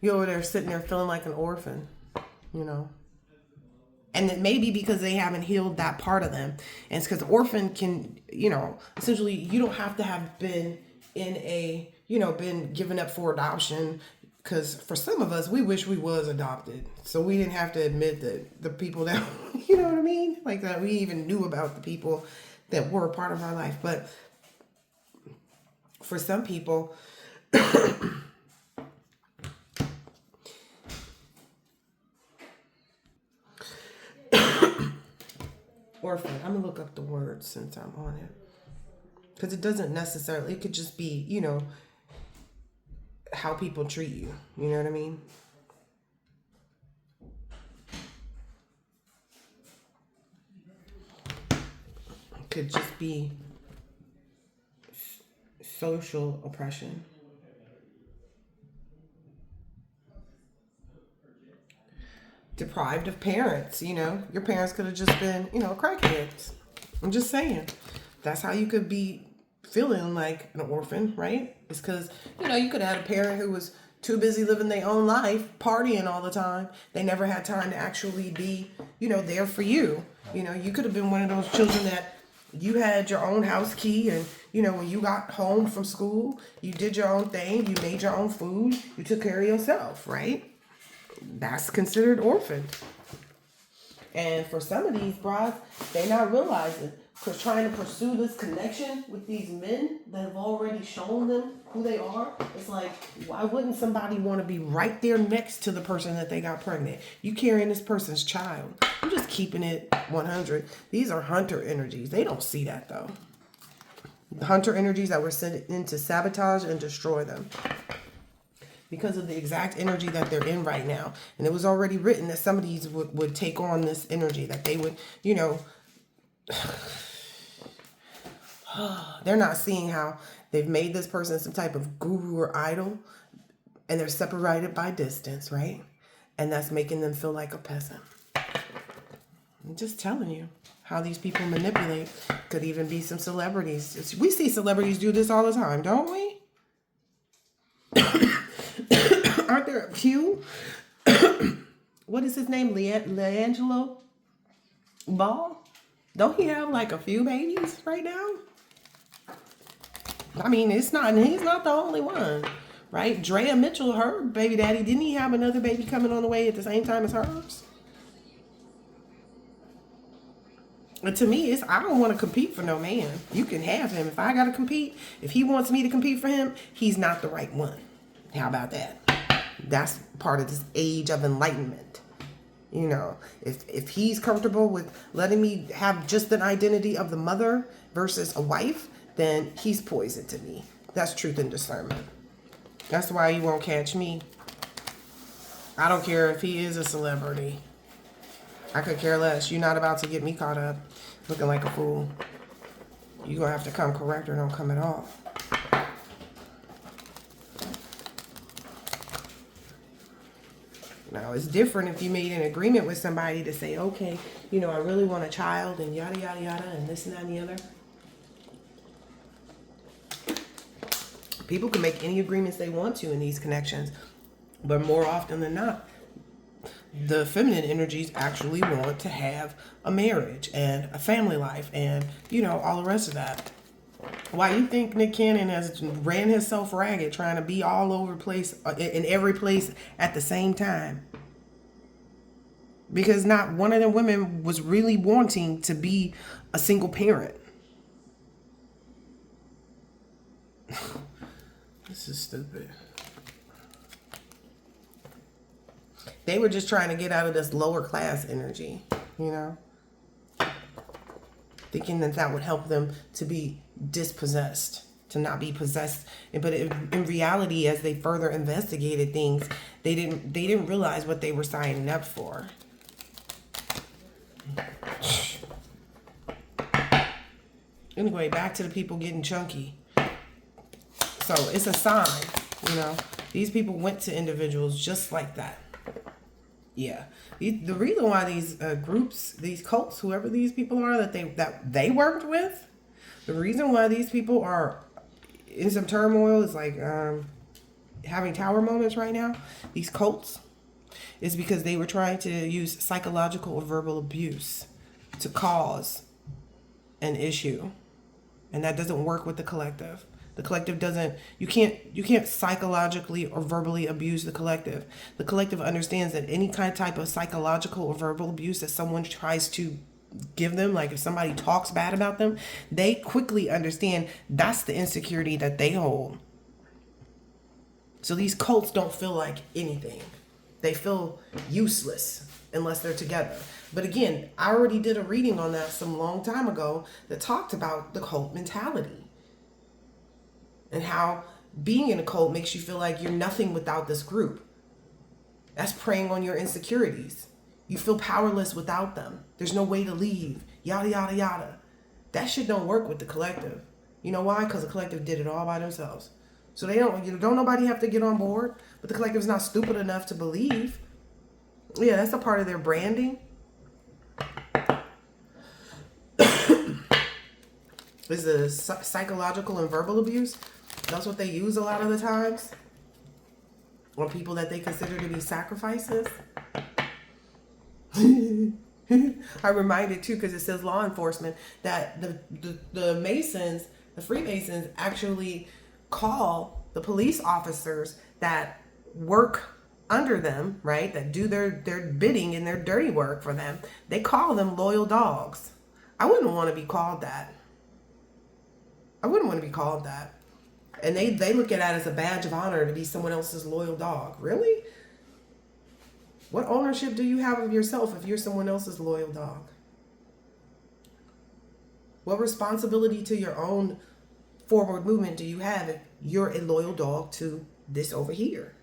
you over there sitting there feeling like an orphan, And it may be because they haven't healed that part of them. And it's because orphan can, essentially you don't have to have been in been given up for adoption, Because for some of us, we wish we was adopted, so we didn't have to admit that the people that, you know what I mean, like that we even knew about the people that were a part of our life. But for some people, orphan. I'm gonna look up the word since I'm on it, because it doesn't necessarily. It could just be, how people treat you. You know what I mean? It could just be social oppression. Deprived of parents, your parents could have just been, crackheads. I'm just saying. That's how you could be feeling like an orphan, right? It's because, you could have had a parent who was too busy living their own life, partying all the time. They never had time to actually be, there for you. You could have been one of those children that you had your own house key, and, when you got home from school, you did your own thing, you made your own food, you took care of yourself, right? That's considered orphan. And for some of these brides, they not realizing, because trying to pursue this connection with these men that have already shown them who they are, it's like, why wouldn't somebody want to be right there next to the person that they got pregnant? You carrying this person's child. I'm just keeping it 100. These are hunter energies. They don't see that though. The hunter energies that were sent in to sabotage and destroy them, because of the exact energy that they're in right now. And it was already written that some of these would take on this energy, that they would, they're not seeing how they've made this person some type of guru or idol, and they're separated by distance, right? And that's making them feel like a peasant. I'm just telling you how these people manipulate. Could even be some celebrities. We see celebrities do this all the time, don't we? Aren't there a few? What is his name? Leangelo Ball? Don't he have like a few babies right now? I mean, he's not the only one, right? Drea Mitchell, her baby daddy, didn't he have another baby coming on the way at the same time as hers? And to me, I don't want to compete for no man. You can have him. If I got to compete, if he wants me to compete for him, he's not the right one. How about that? That's part of this age of enlightenment. If he's comfortable with letting me have just an identity of the mother versus a wife, then he's poison to me. That's truth and discernment. That's why you won't catch me. I don't care if he is a celebrity. I could care less. You're not about to get me caught up looking like a fool. You're going to have to come correct or don't come at all. Now, it's different if you made an agreement with somebody to say, okay, I really want a child and yada, yada, yada, and this and that and the other. People can make any agreements they want to in these connections, but more often than not, the feminine energies actually want to have a marriage and a family life and, all the rest of that. Why you think Nick Cannon has ran himself ragged trying to be all over the place, in every place at the same time? Because not one of the women was really wanting to be a single parent. This is stupid. They were just trying to get out of this lower class energy, thinking that would help them to be dispossessed, to not be possessed. But in reality, as they further investigated things, they didn't realize what they were signing up for. Anyway, back to the people getting chunky. So it's a sign, these people went to individuals just like that. Yeah. The reason why these groups, these cults, whoever these people are that they worked with, the reason why these people are in some turmoil is like having tower moments right now, these cults, is because they were trying to use psychological or verbal abuse to cause an issue. And that doesn't work with the collective. The collective doesn't, you can't psychologically or verbally abuse the collective. The collective understands that any kind of type of psychological or verbal abuse that someone tries to give them, like if somebody talks bad about them, they quickly understand that's the insecurity that they hold. So these cults don't feel like anything. They feel useless unless they're together. But again, I already did a reading on that some long time ago that talked about the cult mentality and how being in a cult makes you feel like you're nothing without this group. That's preying on your insecurities. You feel powerless without them. There's no way to leave. Yada, yada, yada. That shit don't work with the collective. You know why? Because the collective did it all by themselves. So they don't nobody have to get on board. But the collective's not stupid enough to believe. Yeah, that's a part of their branding. Is the psychological and verbal abuse. That's what they use a lot of the times on people that they consider to be sacrifices. I'm reminded too, because it says law enforcement, that the Masons, the Freemasons, actually call the police officers that work under them, right, that do their bidding and their dirty work for them. They call them loyal dogs. I wouldn't want to be called that. And they look at it as a badge of honor to be someone else's loyal dog. Really? What ownership do you have of yourself if you're someone else's loyal dog? What responsibility to your own forward movement do you have if you're a loyal dog to this over here?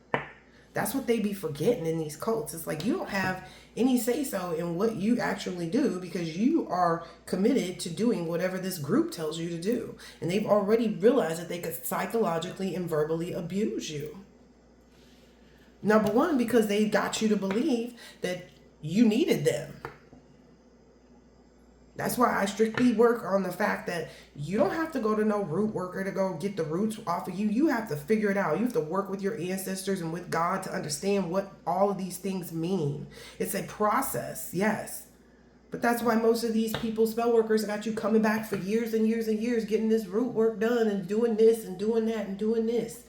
That's what they be forgetting in these cults. It's like you don't have any say-so in what you actually do because you are committed to doing whatever this group tells you to do. And they've already realized that they could psychologically and verbally abuse you. Number one, because they got you to believe that you needed them. That's why I strictly work on the fact that you don't have to go to no root worker to go get the roots off of you. You have to figure it out. You have to work with your ancestors and with God to understand what all of these things mean. It's a process, yes. But that's why most of these people, spell workers, got you coming back for years and years and years, getting this root work done and doing this and doing that and doing this.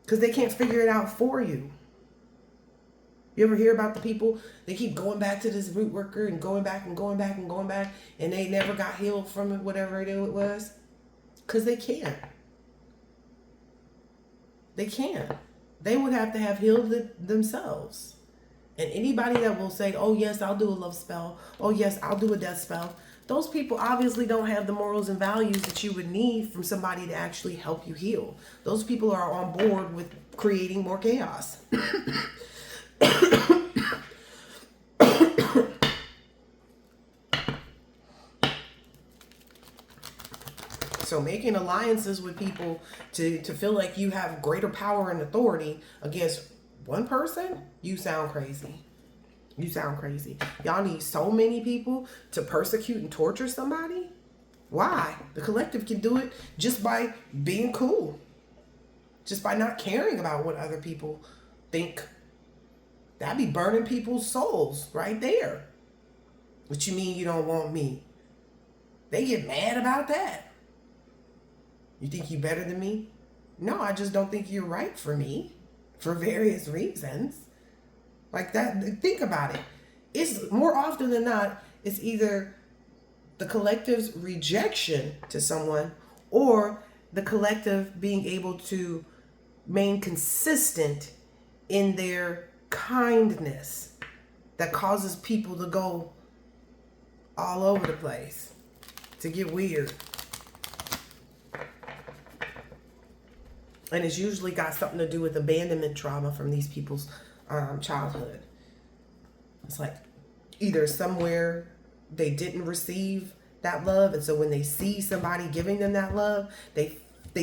Because they can't figure it out for you. You ever hear about the people, they keep going back to this root worker and going back and going back and going back, and they never got healed from it, whatever it was? Because they can't. They can't. They would have to have healed it themselves. And anybody that will say, oh yes, I'll do a love spell. Oh yes, I'll do a death spell. Those people obviously don't have the morals and values that you would need from somebody to actually help you heal. Those people are on board with creating more chaos. So making alliances with people to feel like you have greater power and authority against one person, you sound crazy. You sound crazy. Y'all need so many people to persecute and torture somebody? Why? The collective can do it just by being cool. Just by not caring about what other people think. That'd be burning people's souls right there. What you mean you don't want me? They get mad about that. You think you better than me? No, I just don't think you're right for me for various reasons. Like that, think about it. It's more often than not, it's either the collective's rejection to someone or the collective being able to remain consistent in their kindness that causes people to go all over the place, to get weird. And it's usually got something to do with abandonment trauma from these people's childhood. It's like either somewhere they didn't receive that love, and so when they see somebody giving them that love, they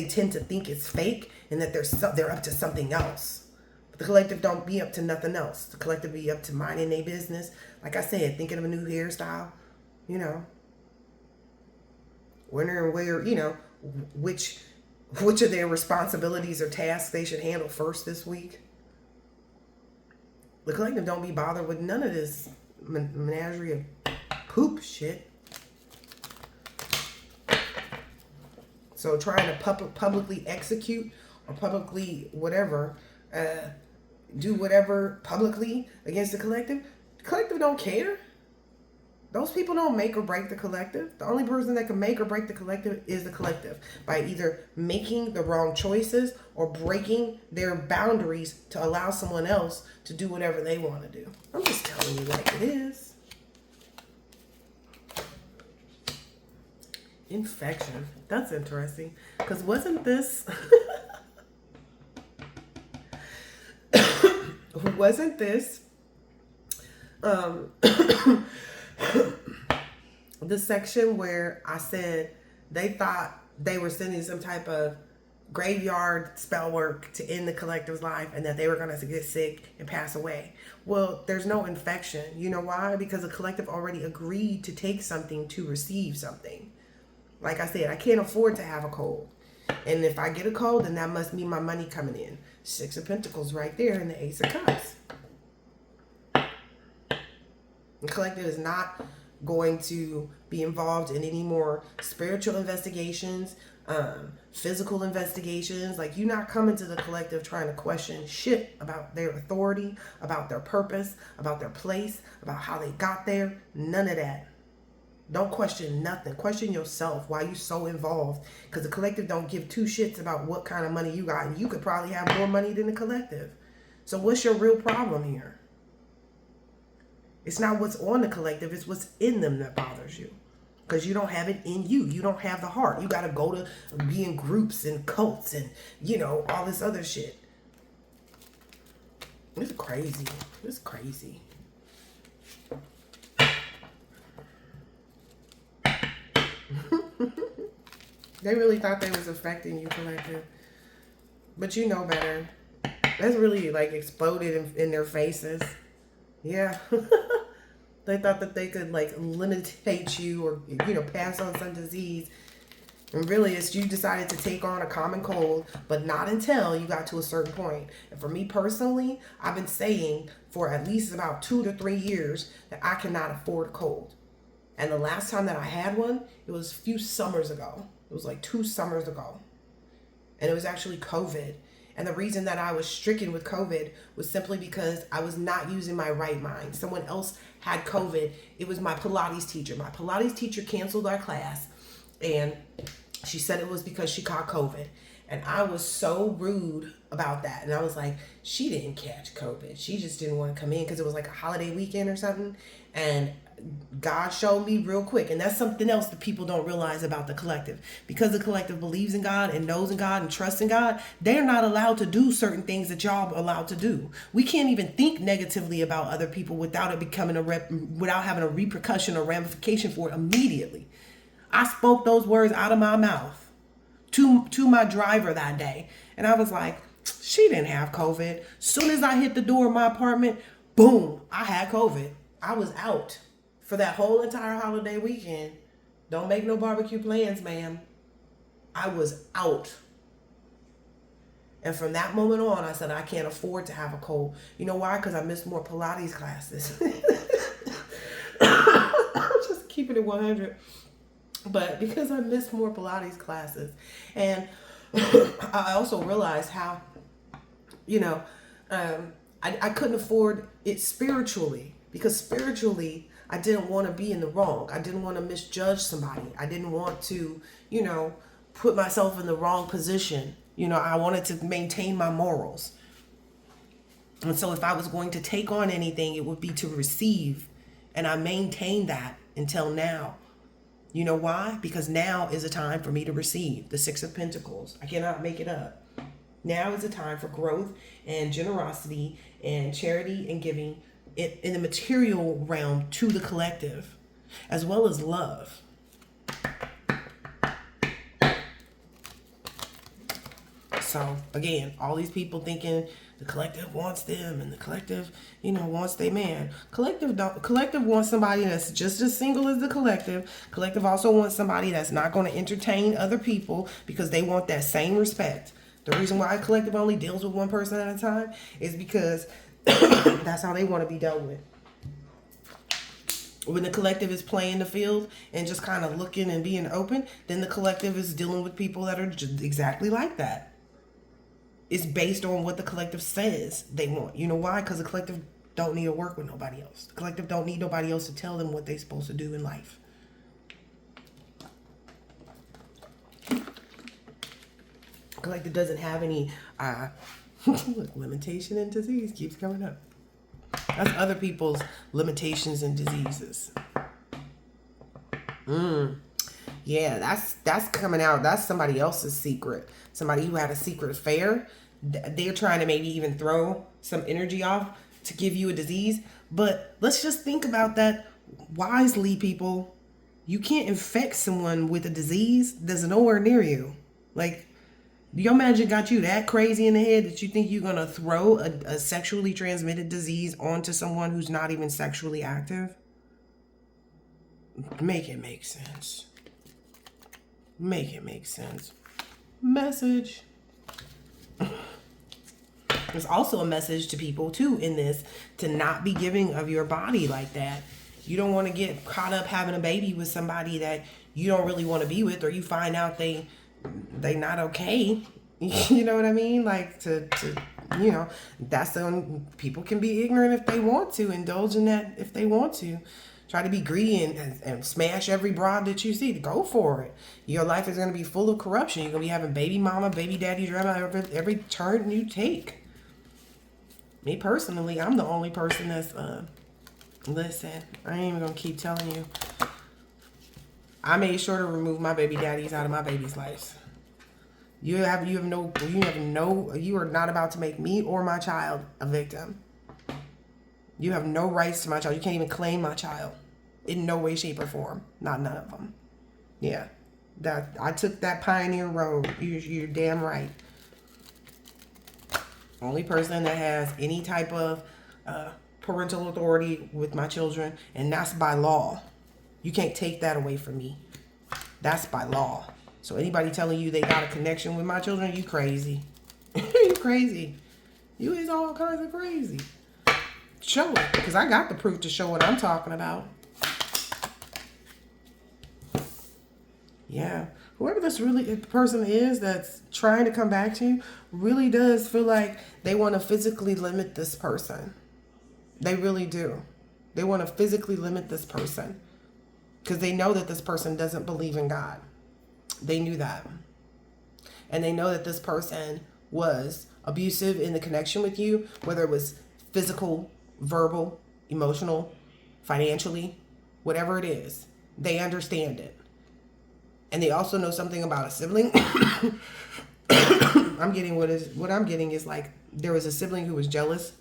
tend to think it's fake and that they're up to something else. But the collective don't be up to nothing else. The collective be up to minding their business. Like I said, thinking of a new hairstyle, wondering where, which of their responsibilities or tasks they should handle first this week. The collective don't be bothered with none of this menagerie of poop shit. So trying to publicly execute or publicly whatever, do whatever publicly against the collective don't care. Those people don't make or break the collective. The only person that can make or break the collective is the collective by either making the wrong choices or breaking their boundaries to allow someone else to do whatever they want to do. I'm just telling you like it is. Infection. That's interesting. Because wasn't this... wasn't this... the section where I said they thought they were sending some type of graveyard spell work to end the collective's life and that they were going to get sick and pass away. Well, there's no infection. You know why? Because the collective already agreed to take something to receive something. Like I said, I can't afford to have a cold. And if I get a cold, then that must mean my money coming in. 6 of Pentacles right there and the Ace of Cups. The collective is not going to be involved in any more spiritual investigations, physical investigations. Like, you're not coming to the collective trying to question shit about their authority, about their purpose, about their place, about how they got there. None of that. Don't question nothing. Question yourself. Why you so involved? Because the collective don't give 2 shits about what kind of money you got. And you could probably have more money than the collective. So what's your real problem here? It's not what's on the collective. It's what's in them that bothers you. Because you don't have it in you. You don't have the heart. You got to go to be in groups and cults and, you know, all this other shit. It's crazy. It's crazy. They really thought they was affecting you, collective. But you know better. That's really like exploded in their faces. Yeah. They thought that they could like limitate you or, you know, pass on some disease. And really it's you decided to take on a common cold, but not until you got to a certain point. And for me personally, I've been saying for at least about 2 to 3 years that I cannot afford a cold. And the last time that I had one, it was a few summers ago. It was like 2 summers ago. And it was actually COVID. And the reason that I was stricken with COVID was simply because I was not using my right mind. Someone else had COVID. It was my Pilates teacher. My Pilates teacher canceled our class. And she said it was because she caught COVID. And I was so rude about that. And I was like, she didn't catch COVID. She just didn't want to come in because it was like a holiday weekend or something. And God showed me real quick. And that's something else that people don't realize about the collective. Because the collective believes in God and knows in God and trusts in God, they're not allowed to do certain things that y'all are allowed to do. We can't even think negatively about other people without it becoming without having a repercussion or ramification for it immediately. I spoke those words out of my mouth to my driver that day. And I was like, she didn't have COVID. Soon as I hit the door of my apartment, boom, I had COVID. I was out for that whole entire holiday weekend. Don't make no barbecue plans, ma'am. I was out. And from that moment on, I said, I can't afford to have a cold. You know why? Because I missed more Pilates classes. Just keeping it 100. But because I missed more Pilates classes. And I also realized how, you know, I couldn't afford it spiritually. Because spiritually, I didn't want to be in the wrong. I didn't want to misjudge somebody. I didn't want to, you know, put myself in the wrong position. You know, I wanted to maintain my morals. And so if I was going to take on anything, it would be to receive. And I maintained that until now. You know why? Because now is a time for me to receive. The 6 of Pentacles. I cannot make it up. Now is a time for growth and generosity and charity and giving in the material realm to the collective, as well as love. So again, all these people thinking the collective wants them and the collective, you know, wants their man. Collective wants somebody that's just as single as the collective. Collective also wants somebody that's not going to entertain other people because they want that same respect. The reason why collective only deals with one person at a time is because that's how they want to be dealt with. When the collective is playing the field and just kind of looking and being open, then the collective is dealing with people that are just exactly like that. It's based on what the collective says they want. You know why? Because the collective don't need to work with nobody else. The collective don't need nobody else to tell them what they're supposed to do in life. Collective doesn't have any look, limitation and disease keeps coming up. That's other people's limitations and diseases. Yeah, that's coming out. That's somebody else's secret. Somebody who had a secret affair. They're trying to maybe even throw some energy off to give you a disease. But let's just think about that wisely, people. You can't infect someone with a disease that's nowhere near you. Like, your magic got you that crazy in the head that you think you're going to throw a sexually transmitted disease onto someone who's not even sexually active? Make it make sense. Make it make sense. Message. There's also a message to people, too, in this, to not be giving of your body like that. You don't want to get caught up having a baby with somebody that you don't really want to be with, or you find out they not okay. You know what I mean? Like, to you know, that's the one. People can be ignorant if they want to, indulge in that if they want to. Try to be greedy and smash every broad that you see. Go for it. Your life is going to be full of corruption. You're going to be having baby mama, baby daddy drama every turn you take. Me personally, I'm the only person that's, listen, I ain't even going to keep telling you. I made sure to remove my baby daddies out of my baby's lives. You are not about to make me or my child a victim. You have no rights to my child. You can't even claim my child in no way, shape, or form. None of them. Yeah. I took that pioneer road. You're damn right. Only person that has any type of parental authority with my children, and that's by law. You can't take that away from me. That's by law. So anybody telling you they got a connection with my children, you crazy. You crazy. You is all kinds of crazy. Show it, because I got the proof to show what I'm talking about. Yeah. Whoever this really person is that's trying to come back to you really does feel like they want to physically limit this person. They really do. They want to physically limit this person because they know that this person doesn't believe in God. They knew that. And they know that this person was abusive in the connection with you, whether it was physical, verbal, emotional, financially, whatever it is. They understand it. And they also know something about a sibling. I'm getting is like there was a sibling who was jealous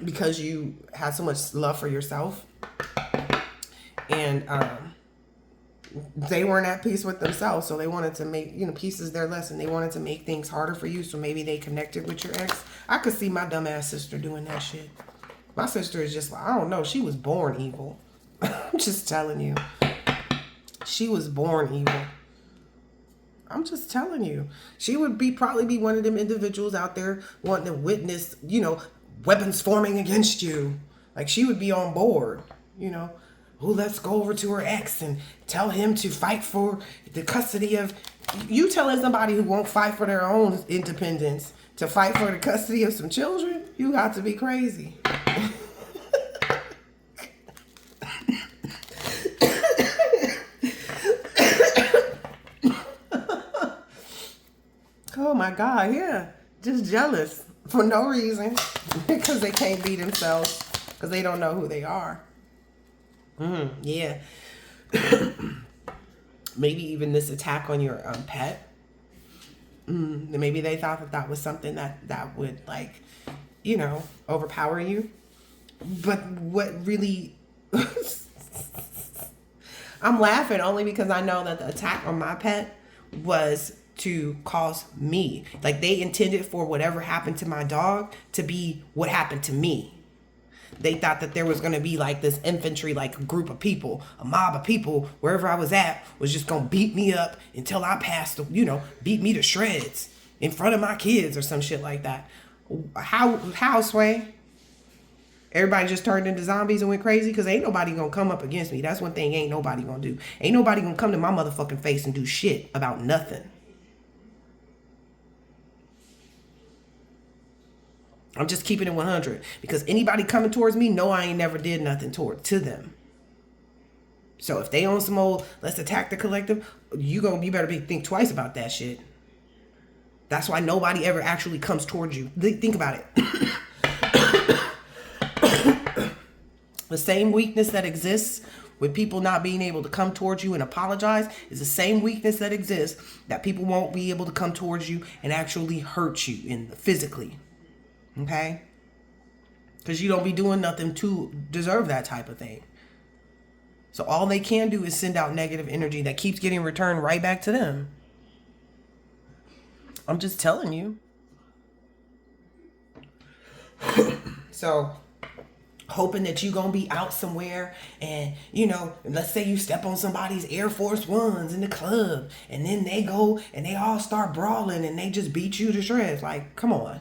because you had so much love for yourself. And they weren't at peace with themselves, so they wanted to make, peace is their lesson. They wanted to make things harder for you, so maybe they connected with your ex. I could see my dumbass sister doing that shit. My sister is just like, I don't know, she was born evil. I'm just telling you. She was born evil. I'm just telling you. She would probably be one of them individuals out there wanting to witness, weapons forming against you. Like, she would be on board, let's go over to her ex and tell him to fight for the custody of... You telling somebody who won't fight for their own independence to fight for the custody of some children? You got to be crazy. Oh my God, yeah. Just jealous for no reason. Because they can't be themselves. Because they don't know who they are. Yeah. Maybe even this attack on your pet. Maybe they thought that was something that would, overpower you. But what really... I'm laughing only because I know that the attack on my pet was to cause me. Like, they intended for whatever happened to my dog to be what happened to me. They thought that there was going to be like this infantry, like a group of people, a mob of people, wherever I was at, was just going to beat me up until I passed, beat me to shreds in front of my kids or some shit like that. How, Sway? Everybody just turned into zombies and went crazy because ain't nobody gonna come up against me. That's one thing ain't nobody gonna do. Ain't nobody gonna come to my motherfucking face and do shit about nothing. I'm just keeping it 100 because anybody coming towards me, no, I ain't never did nothing to them. So if they on some old, let's attack the collective, you better think twice about that shit. That's why nobody ever actually comes towards you. Think about it. The same weakness that exists with people not being able to come towards you and apologize is the same weakness that exists that people won't be able to come towards you and actually hurt you physically. Okay? Because you don't be doing nothing to deserve that type of thing. So all they can do is send out negative energy that keeps getting returned right back to them. I'm just telling you. So hoping that you gonna be out somewhere and, let's say you step on somebody's Air Force Ones in the club and then they go and they all start brawling and they just beat you to shreds. Like, come on.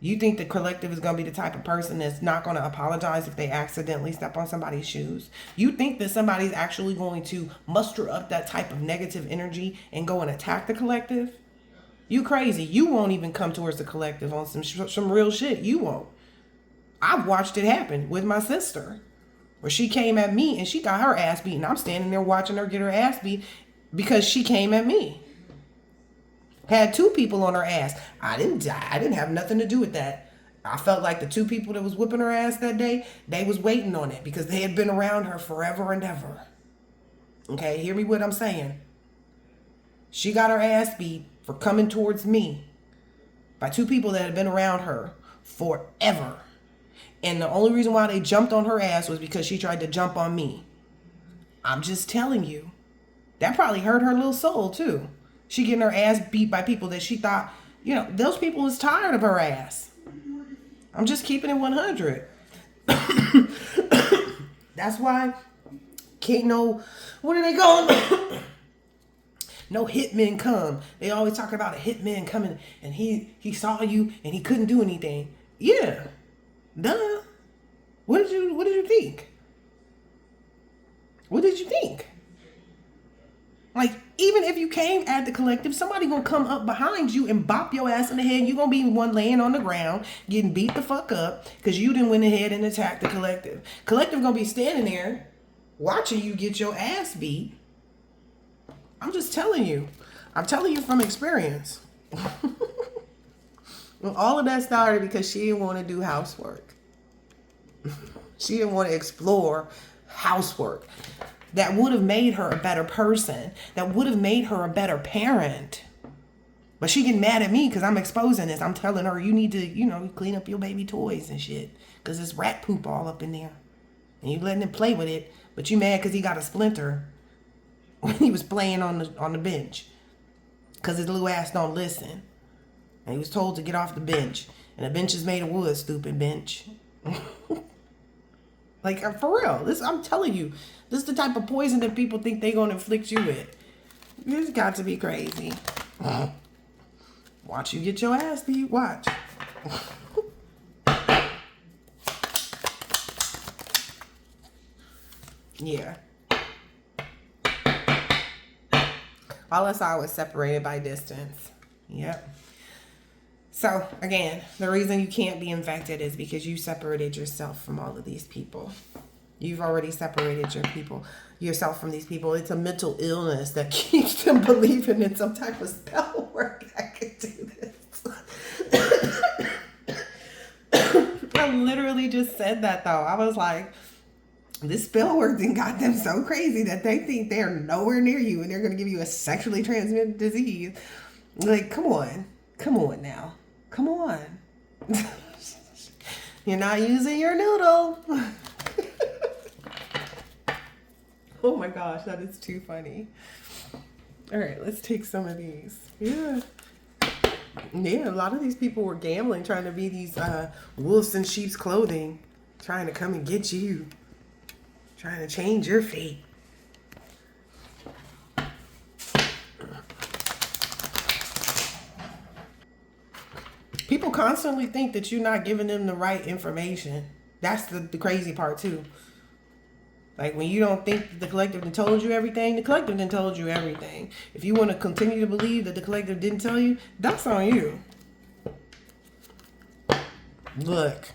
You think the collective is gonna be the type of person that's not gonna apologize if they accidentally step on somebody's shoes? You think that somebody's actually going to muster up that type of negative energy and go and attack the collective? You crazy. You won't even come towards the collective on some real shit. You won't. I've watched it happen with my sister, where she came at me and she got her ass beat, and I'm standing there watching her get her ass beat because she came at me. Had 2 people on her ass. I didn't have nothing to do with that. I felt like the 2 people that was whipping her ass that day, they was waiting on it because they had been around her forever and ever. Okay, hear me what I'm saying. She got her ass beat for coming towards me by 2 people that had been around her forever. And the only reason why they jumped on her ass was because she tried to jump on me. I'm just telling you. That probably hurt her little soul too. She getting her ass beat by people that she thought, those people was tired of her ass. I'm just keeping it 100. That's why can't what are they going? No hitmen come. They always talk about a hitman coming and he saw you and he couldn't do anything. Yeah. Duh. What did you think? What did you think? Like, even if you came at the collective, somebody gonna come up behind you and bop your ass in the head. You gonna be one laying on the ground, getting beat the fuck up, because you didn't went ahead and attack the collective. Collective gonna be standing there, watching you get your ass beat. I'm just telling you. I'm telling you from experience. Well, all of that started because she didn't want to do housework. She didn't want to explore housework. That would have made her a better person. That would have made her a better parent. But she getting mad at me because I'm exposing this. I'm telling her, you need to, clean up your baby toys and shit. Because there's rat poop all up in there. And you letting him play with it. But you mad because he got a splinter when he was playing on the bench. Because his little ass don't listen. And he was told to get off the bench. And the bench is made of wood, stupid bench. Like, for real. I'm telling you. This is the type of poison that people think they're going to inflict you with. It's got to be crazy. Watch you get your ass beat. Watch. Yeah. All us I was separated by distance. Yep. So, again, the reason you can't be infected is because you separated yourself from all of these people. You've already separated yourself from these people. It's a mental illness that keeps them believing in some type of spell work that could do this. I literally just said that, though. I was like, this spell work thing got them so crazy that they think they're nowhere near you and they're going to give you a sexually transmitted disease. Like, come on. Come on now. Come on. You're not using your noodle. Oh my gosh, that is too funny. All right, let's take some of these. Yeah, a lot of these people were gambling, trying to be these wolves in sheep's clothing, trying to come and get you, trying to change your fate. People constantly think that you're not giving them the right information. That's the crazy part too. Like when you don't think the collective done told you everything, the collective done told you everything. If you want to continue to believe that the collective didn't tell you, that's on you. Look,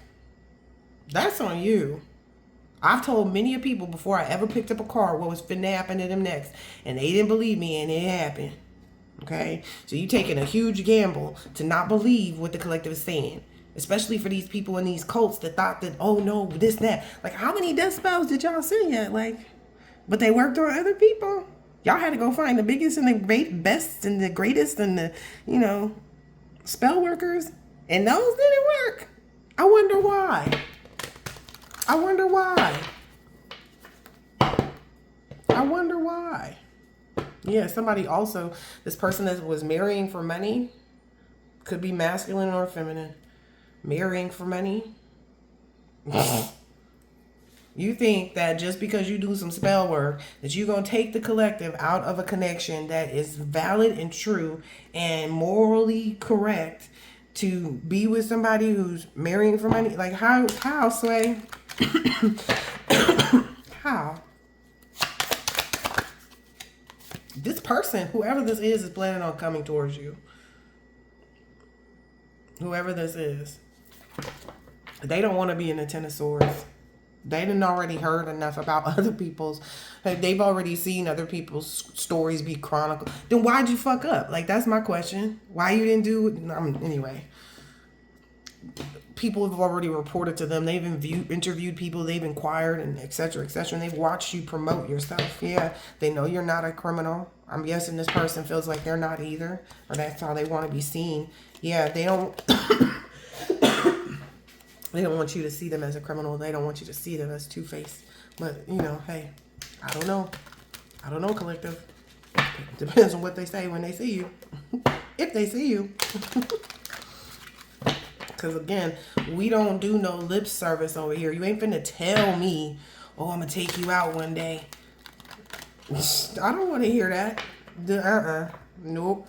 that's on you. I've told many of people before I ever picked up a car what was finna happen to them next, and they didn't believe me, and it happened. Okay? So you taking a huge gamble to not believe what the collective is saying. Especially for these people in these cults that thought that, oh no, this, that. Like, how many death spells did y'all send yet? Like, but they worked on other people. Y'all had to go find the biggest and the best and the greatest and the, you know, spell workers. And those didn't work. I wonder why. I wonder why. I wonder why. Yeah, somebody also, this person that was marrying for money, could be masculine or feminine. Marrying for money. You think that just because you do some spell work, that you're going to take the collective out of a connection that is valid and true and morally correct to be with somebody who's marrying for money? Like, how, Sway? How? This person, whoever this is planning on coming towards you. Whoever this is. They don't want to be in the Ten of Swords. They didn't already heard enough about other people's. Like, they've already seen other people's stories be chronicled. Then why'd you fuck up? Like, that's my question. Why you didn't do it? Anyway. People have already reported to them. They've interviewed people. They've inquired and et cetera, and they've watched you promote yourself. Yeah, they know you're not a criminal. I'm guessing this person feels like they're not either. Or that's how they want to be seen. Yeah, they don't... They don't want you to see them as a criminal. They don't want you to see them as two-faced. But, you know, hey, I don't know. I don't know, collective. It depends on what they say when they see you. If they see you. Because, again, we don't do no lip service over here. You ain't finna tell me, oh, I'm going to take you out one day. I don't want to hear that. Nope.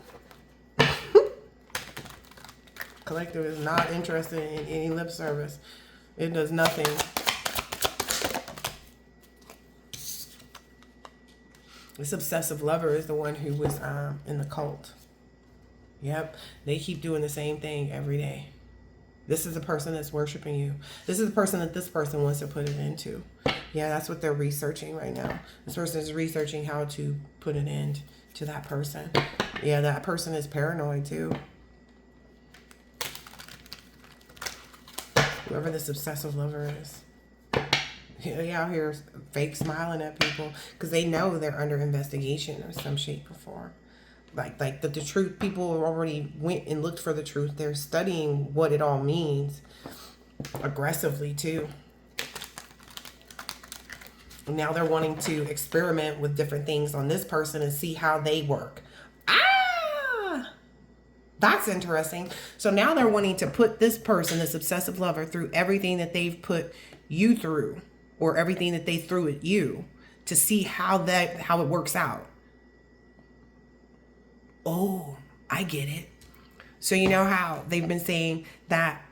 Collective is not interested in any lip service. It does nothing. This obsessive lover is the one who was in the cult. Yep. They keep doing the same thing every day. This is the person that's worshiping you. This is the person that this person wants to put it into. Yeah, that's what they're researching right now. This person is researching how to put an end to that person. Yeah, that person is paranoid too. Whoever this obsessive lover is. They out here fake smiling at people because they know they're under investigation of some shape or form. Like the truth, people already went and looked for the truth. They're studying what it all means aggressively too. And now they're wanting to experiment with different things on this person and see how they work. That's interesting. So now they're wanting to put this person, this obsessive lover, through everything that they've put you through, or everything that they threw at you, to see how it works out. Oh, I get it. So you know how they've been saying that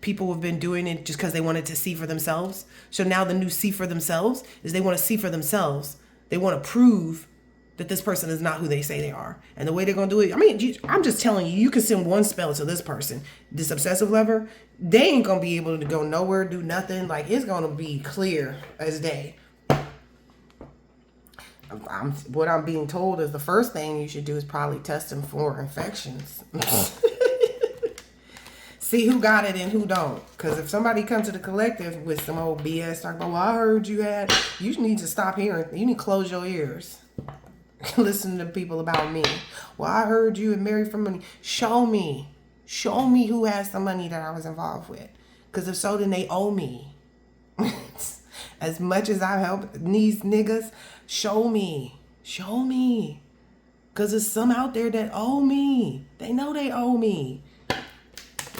people have been doing it just because they wanted to see for themselves? So now the new see for themselves is they want to see for themselves. They want to prove that this person is not who they say they are. And the way they're going to do it, I mean, I'm just telling you, you can send one spell to this person, this obsessive lover, they ain't going to be able to go nowhere, do nothing. Like, it's going to be clear as day. What I'm being told is the first thing you should do is probably test them for infections. See who got it and who don't. Because if somebody comes to the collective with some old BS, talking about, well, I heard you had, you need to stop hearing. You need to close your ears. Listen to people about me. Well, I heard you had married for money. Show me. Show me who has the money that I was involved with. Because if so, then they owe me. As much as I've helped these niggas, show me. Show me. Because there's some out there that owe me. They know they owe me.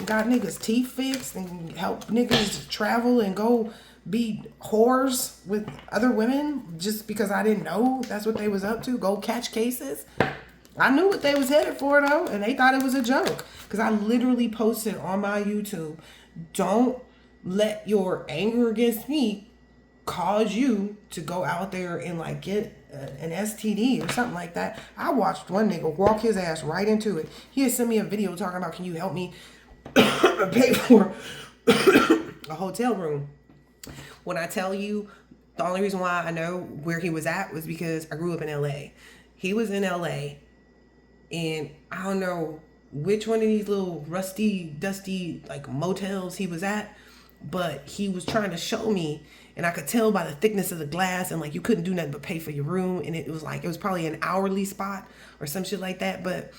Got niggas teeth fixed and help niggas travel and go be whores with other women just because I didn't know that's what they was up to. Go catch cases. I knew what they was headed for though, and they thought it was a joke. Because I literally posted on my YouTube, don't let your anger against me cause you to go out there and like get an STD or something like that. I watched one nigga walk his ass right into it. He had sent me a video talking about, can you help me pay for a hotel room? When I tell you, the only reason why I know where he was at was because I grew up in LA. He was in LA, and I don't know which one of these little rusty, dusty like motels he was at, but he was trying to show me, and I could tell by the thickness of the glass, and like you couldn't do nothing but pay for your room, and it was like, it was probably an hourly spot or some shit like that, but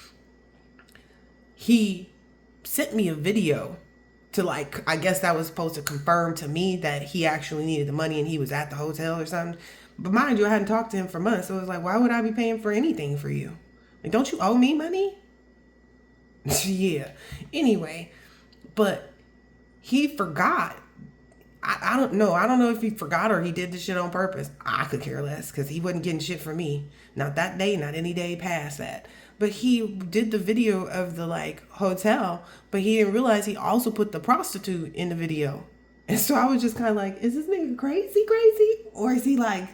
he sent me a video to like, I guess that was supposed to confirm to me that he actually needed the money and he was at the hotel or something. But mind you, I hadn't talked to him for months, so it was like, why would I be paying for anything for you? Like, don't you owe me money? Yeah. Anyway, but he forgot. I don't know. I don't know if he forgot or he did this shit on purpose. I could care less because he wasn't getting shit from me. Not that day, not any day past that. But he did the video of the like hotel, but he didn't realize he also put the prostitute in the video. And so I was just kind of like, is this nigga crazy? Or is he like,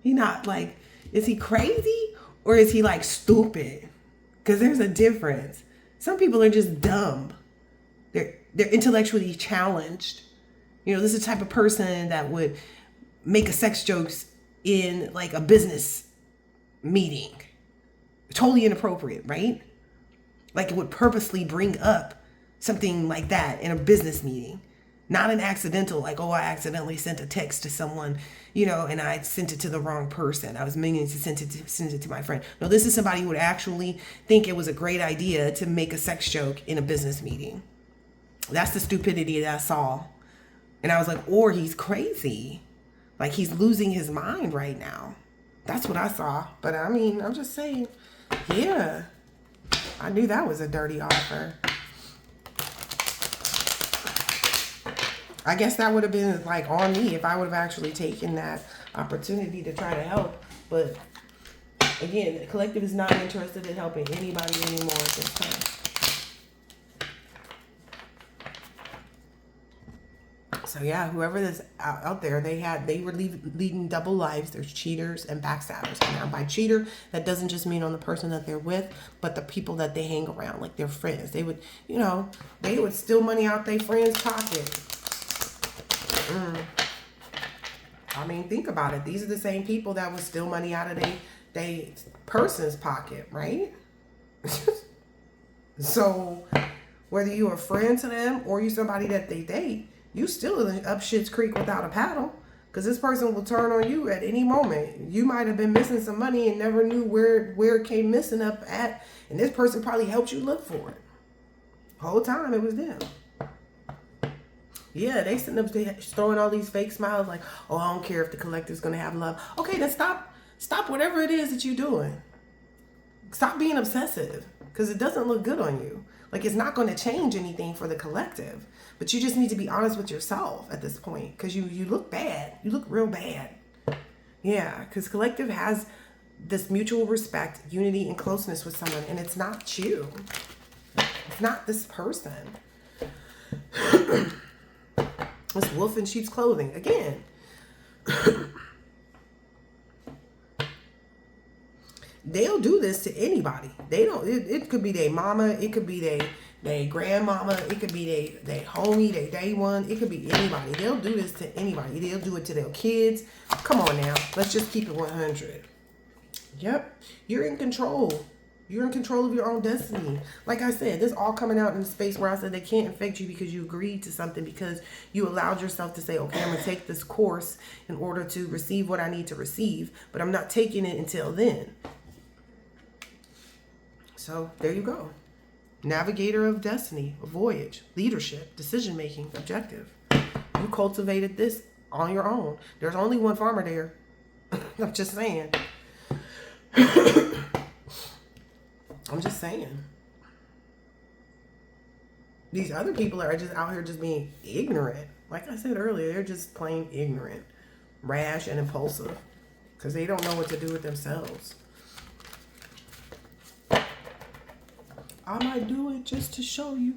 he not like, is he crazy? Or is he like stupid? Because there's a difference. Some people are just dumb. They're intellectually challenged. You know, this is the type of person that would make a sex jokes in like a business meeting. Totally inappropriate, right? Like it would purposely bring up something like that in a business meeting. Not an accidental, like, oh, I accidentally sent a text to someone, you know, and I sent it to the wrong person. I was meaning to send it to my friend. No, this is somebody who would actually think it was a great idea to make a sex joke in a business meeting. That's the stupidity that I saw. And I was like, or he's crazy. Like he's losing his mind right now. That's what I saw. But I mean, I'm just saying, yeah, I knew that was a dirty offer. I guess that would have been like on me if I would have actually taken that opportunity to try to help. But again, the collective is not interested in helping anybody anymore at this time. So yeah, whoever is out there, they were leading double lives. There's cheaters and backstabbers. And now by cheater, that doesn't just mean on the person that they're with, but the people that they hang around, like their friends. They would, you know, they would steal money out their friends' pocket. I mean, think about it. These are the same people that would steal money out of they person's pocket, right? So whether you're a friend to them or you somebody that they date, you still up shit's creek without a paddle, because this person will turn on you at any moment. You might have been missing some money and never knew where it came missing up at, and this person probably helped you look for it. Whole time it was them. Yeah, they sitting up there throwing all these fake smiles like, oh, I don't care if the collective's gonna have love. Okay, then stop whatever it is that you're doing. Stop being obsessive, because it doesn't look good on you. Like, it's not going to change anything for the collective. But you just need to be honest with yourself at this point, because you look bad. You look real bad. Yeah, because collective has this mutual respect, unity, and closeness with someone, and it's not you. It's not this person. It's wolf in sheep's clothing. Again. They'll do this to anybody. They don't. It could be their mama. It could be their grandmama. It could be their homie, their day one. It could be anybody. They'll do this to anybody. They'll do it to their kids. Come on now. Let's just keep it 100. Yep. You're in control. You're in control of your own destiny. Like I said, this all coming out in the space where I said they can't infect you because you agreed to something, because you allowed yourself to say, okay, I'm going to take this course in order to receive what I need to receive, but I'm not taking it until then. So there you go. Navigator of destiny, a voyage, leadership, decision-making, objective. You cultivated this on your own. There's only one farmer there. I'm just saying. I'm just saying. These other people are just out here just being ignorant. Like I said earlier, they're just plain ignorant, rash, and impulsive, because they don't know what to do with themselves. I might do it just to show you.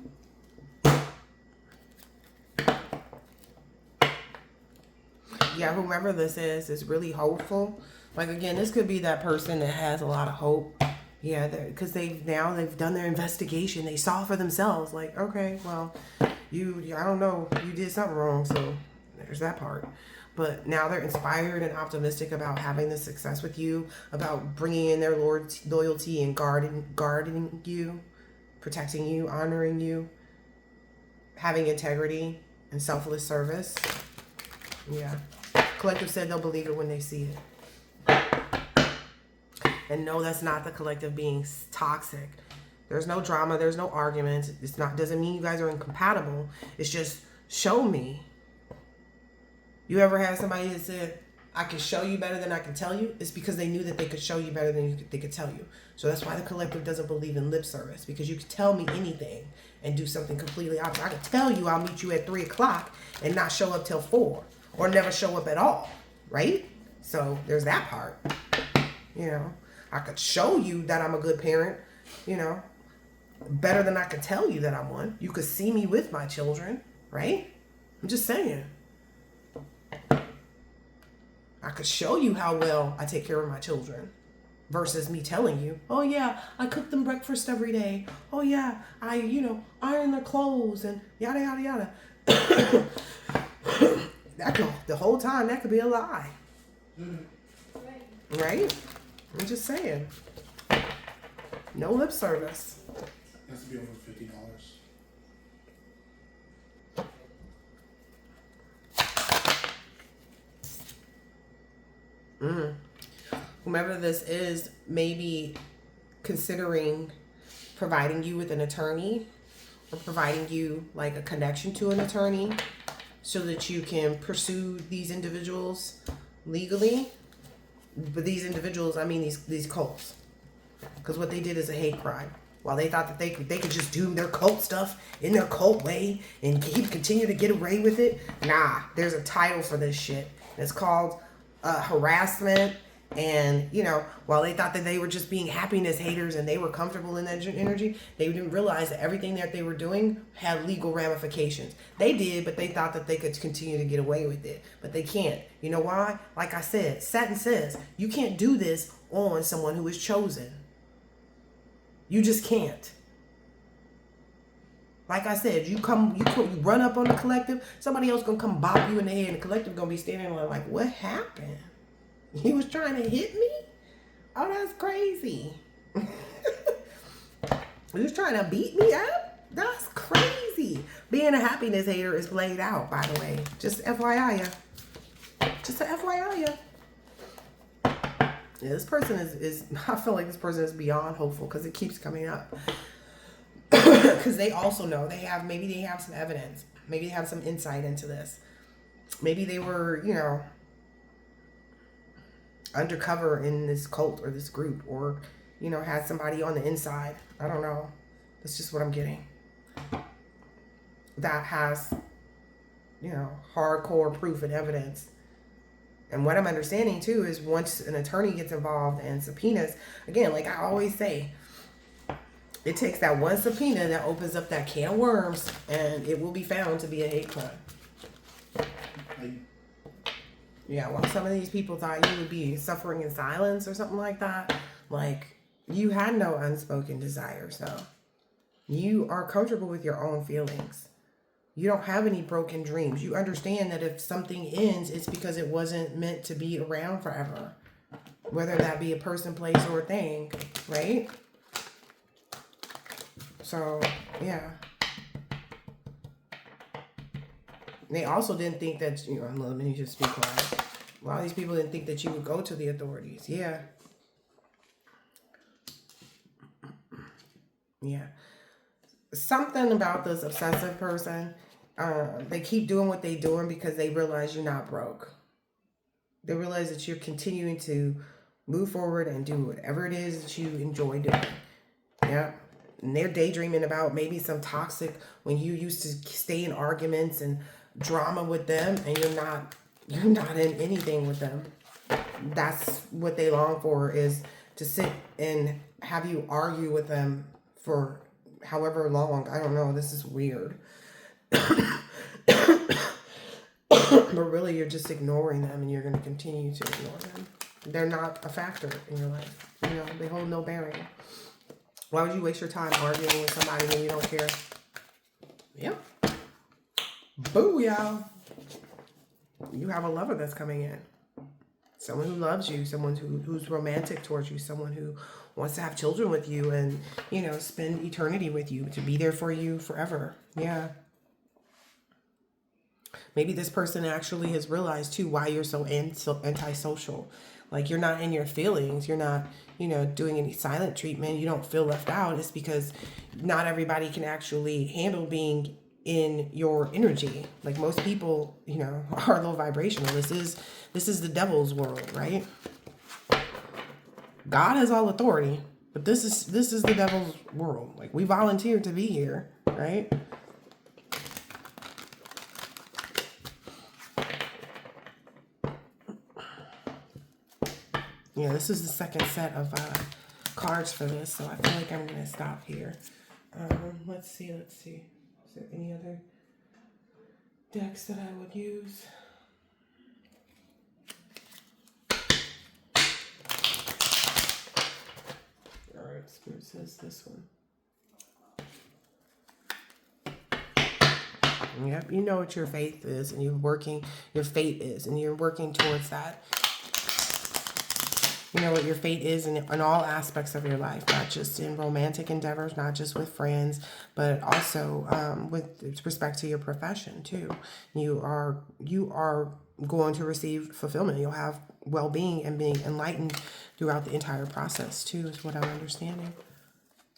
Yeah, whomever this is really hopeful. Like, again, this could be that person that has a lot of hope. Yeah, because they've done their investigation. They saw for themselves. Like, okay, well, I don't know, you did something wrong, so there's that part. But now they're inspired and optimistic about having the success with you, about bringing in their loyalty and guarding you, protecting you, honoring you, having integrity and selfless service. Yeah. Collective said they'll believe it when they see it. And no, that's not the collective being toxic. There's no drama. There's no arguments. Doesn't mean you guys are incompatible. It's just, show me. You ever had somebody that said, I can show you better than I can tell you? It's because they knew that they could show you better than they could tell you. So that's why the collective doesn't believe in lip service, because you can tell me anything and do something completely opposite. I can tell you I'll meet you at 3 o'clock and not show up till 4, or never show up at all, right? So there's that part. You know, I could show you that I'm a good parent, you know, better than I could tell you that I'm one. You could see me with my children, right? I'm just saying. I could show you how well I take care of my children versus me telling you, oh yeah, I cook them breakfast every day. Oh yeah, I, iron their clothes and yada, yada, yada. The whole time that could be a lie. Right? I'm just saying. No lip service. It has to be over $50. Whomever this is may be considering providing you with an attorney, or providing you like a connection to an attorney so that you can pursue these individuals legally. But these individuals, I mean these cults, because what they did is a hate crime. While they thought that they could just do their cult stuff in their cult way and continue to get away with it. Nah, there's a title for this shit. It's called harassment. And, while they thought that they were just being happiness haters and they were comfortable in that energy, they didn't realize that everything that they were doing had legal ramifications. They did, but they thought that they could continue to get away with it. But they can't. You know why? Like I said, Satin says, you can't do this on someone who is chosen. You just can't. Like I said, you run up on the collective, somebody else gonna come bop you in the head, and the collective gonna be standing there like, what happened? He was trying to hit me? Oh, that's crazy. He was trying to beat me up? That's crazy. Being a happiness hater is played out, by the way. Just FYI, yeah. Just a FYI, yeah. Yeah, this person is I feel like this person is beyond hopeful because it keeps coming up. Because they also know maybe they have some evidence. Maybe they have some insight into this. Maybe they were, undercover in this cult or this group, or had somebody on the inside. I don't know. That's just what I'm getting. That has hardcore proof and evidence. And what I'm understanding too is once an attorney gets involved and subpoenas, again, like I always say, it takes that one subpoena that opens up that can of worms, and it will be found to be a hate crime. Yeah, well, some of these people thought you would be suffering in silence or something like that. Like, you had no unspoken desires, though. You are comfortable with your own feelings. You don't have any broken dreams. You understand that if something ends, it's because it wasn't meant to be around forever. Whether that be a person, place, or a thing, right? So, yeah. They also didn't think that, let me just be quiet. A lot of these people didn't think that you would go to the authorities. Yeah. Yeah. Something about this obsessive person, they keep doing what they're doing because they realize you're not broke. They realize that you're continuing to move forward and do whatever it is that you enjoy doing. Yeah. And they're daydreaming about maybe some toxic, when you used to stay in arguments and drama with them, and you're not in anything with them. That's what they long for, is to sit and have you argue with them for however long. I don't know. This is weird. But really, you're just ignoring them, and you're going to continue to ignore them. They're not a factor in your life. You know, they hold no bearing. Why would you waste your time arguing with somebody when you don't care? Yep. Booyah. You have a lover that's coming in. Someone who loves you, someone who's romantic towards you, someone who wants to have children with you and, you know, spend eternity with you, to be there for you forever. Yeah. Maybe this person actually has realized too why you're so antisocial. Like, you're not in your feelings. You're not, you know, doing any silent treatment. You don't feel left out. It's because not everybody can actually handle being in your energy. Like, most people, you know, are low vibrational. This is the devil's world, right? God has all authority, but this is the devil's world. Like, we volunteered to be here, right? Yeah, this is the second set of cards for this, so I feel like I'm going to stop here. Let's see. Is there any other decks that I would use? All right, Spirit says this one. Yep, you know what your faith is, and your fate is, and you're working towards that. You know what your fate is in all aspects of your life, not just in romantic endeavors, not just with friends, but also with respect to your profession too. You are going to receive fulfillment. You'll have well-being and being enlightened throughout the entire process too, is what I'm understanding.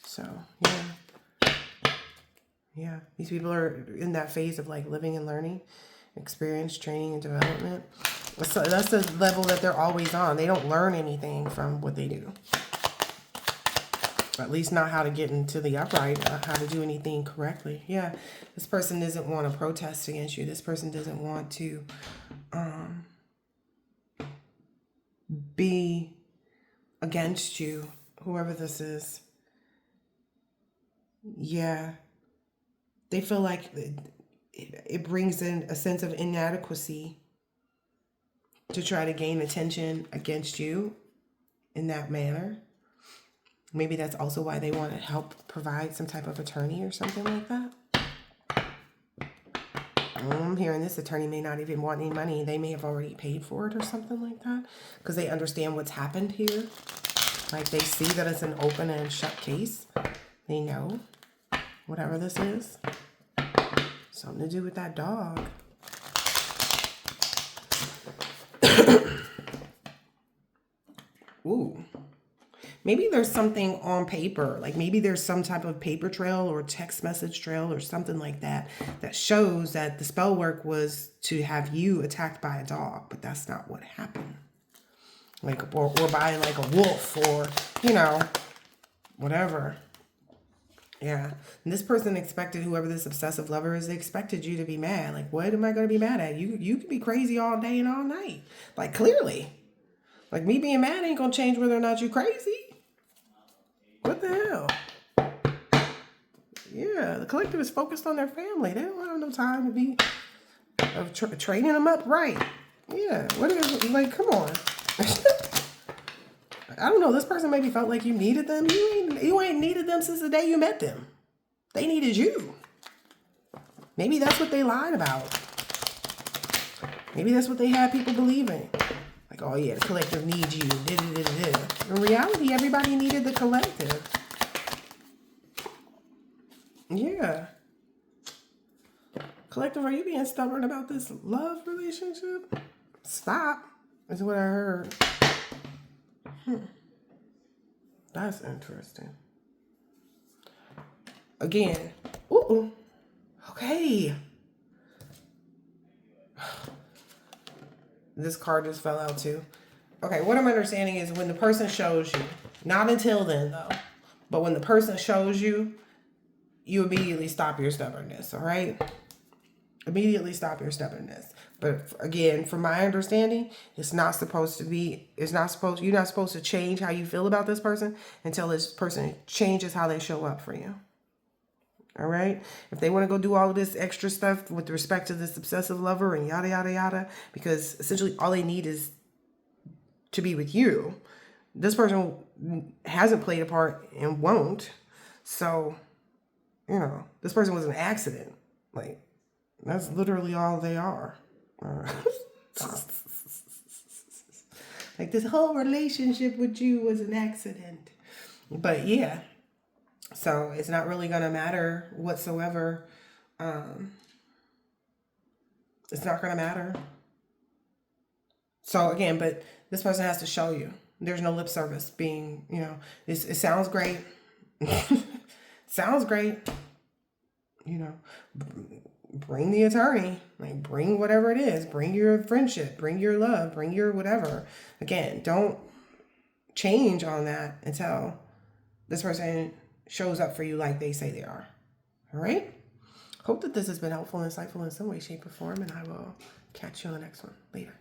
So yeah, these people are in that phase of like living and learning, experience, training, and development. So that's the level that they're always on. They don't learn anything from what they do. At least not how to get into the upright, how to do anything correctly. Yeah, this person doesn't want to protest against you. This person doesn't want to be against you, whoever this is. Yeah, they feel like it brings in a sense of inadequacy to try to gain attention against you in that manner. Maybe that's also why they want to help provide some type of attorney or something like that. I'm hearing this attorney may not even want any money. They may have already paid for it or something like that, because they understand what's happened here. Like, they see that it's an open and shut case. They know whatever this is. Something to do with that dog. Ooh. Maybe there's something on paper, like maybe there's some type of paper trail or text message trail or something like that that shows that the spell work was to have you attacked by a dog, but that's not what happened. Like, or by like a wolf, or, you know, whatever. Yeah. And this person expected, whoever this obsessive lover is, they expected you to be mad. Like, what am I going to be mad at? You could be crazy all day and all night. Like, clearly. Like, me being mad ain't going to change whether or not you crazy. What the hell? Yeah, the collective is focused on their family. They don't have no time to be training them up right. Yeah, what is, like, come on. I don't know, this person maybe felt like you needed them. You ain't needed them since the day you met them. They needed you. Maybe that's what they lied about. Maybe that's what they had people believing. Like, oh yeah, the collective needs you. In reality, everybody needed the collective. Yeah. Collective, are you being stubborn about this love relationship? Stop, is what I heard. That's interesting. Again. Ooh. Okay. This card just fell out too. Okay, what I'm understanding is when the person shows you, not until then though, but when the person shows you, you immediately stop your stubbornness, all right? Immediately stop your stubbornness. But again, from my understanding, you're not supposed to change how you feel about this person until this person changes how they show up for you. All right. If they want to go do all of this extra stuff with respect to this obsessive lover and yada, yada, yada, because essentially all they need is to be with you. This person hasn't played a part and won't. So, this person was an accident. Like, that's literally all they are. All right. Like, this whole relationship with you was an accident. But yeah. So it's not really going to matter whatsoever. It's not going to matter. So again, but this person has to show you. There's no lip service being, it sounds great. Sounds great. Bring the attorney, like bring whatever it is, bring your friendship, bring your love, bring your whatever. Again, don't change on that until this person shows up for you like they say they are. All right? Hope that this has been helpful and insightful in some way, shape, or form, and I will catch you on the next one. Later.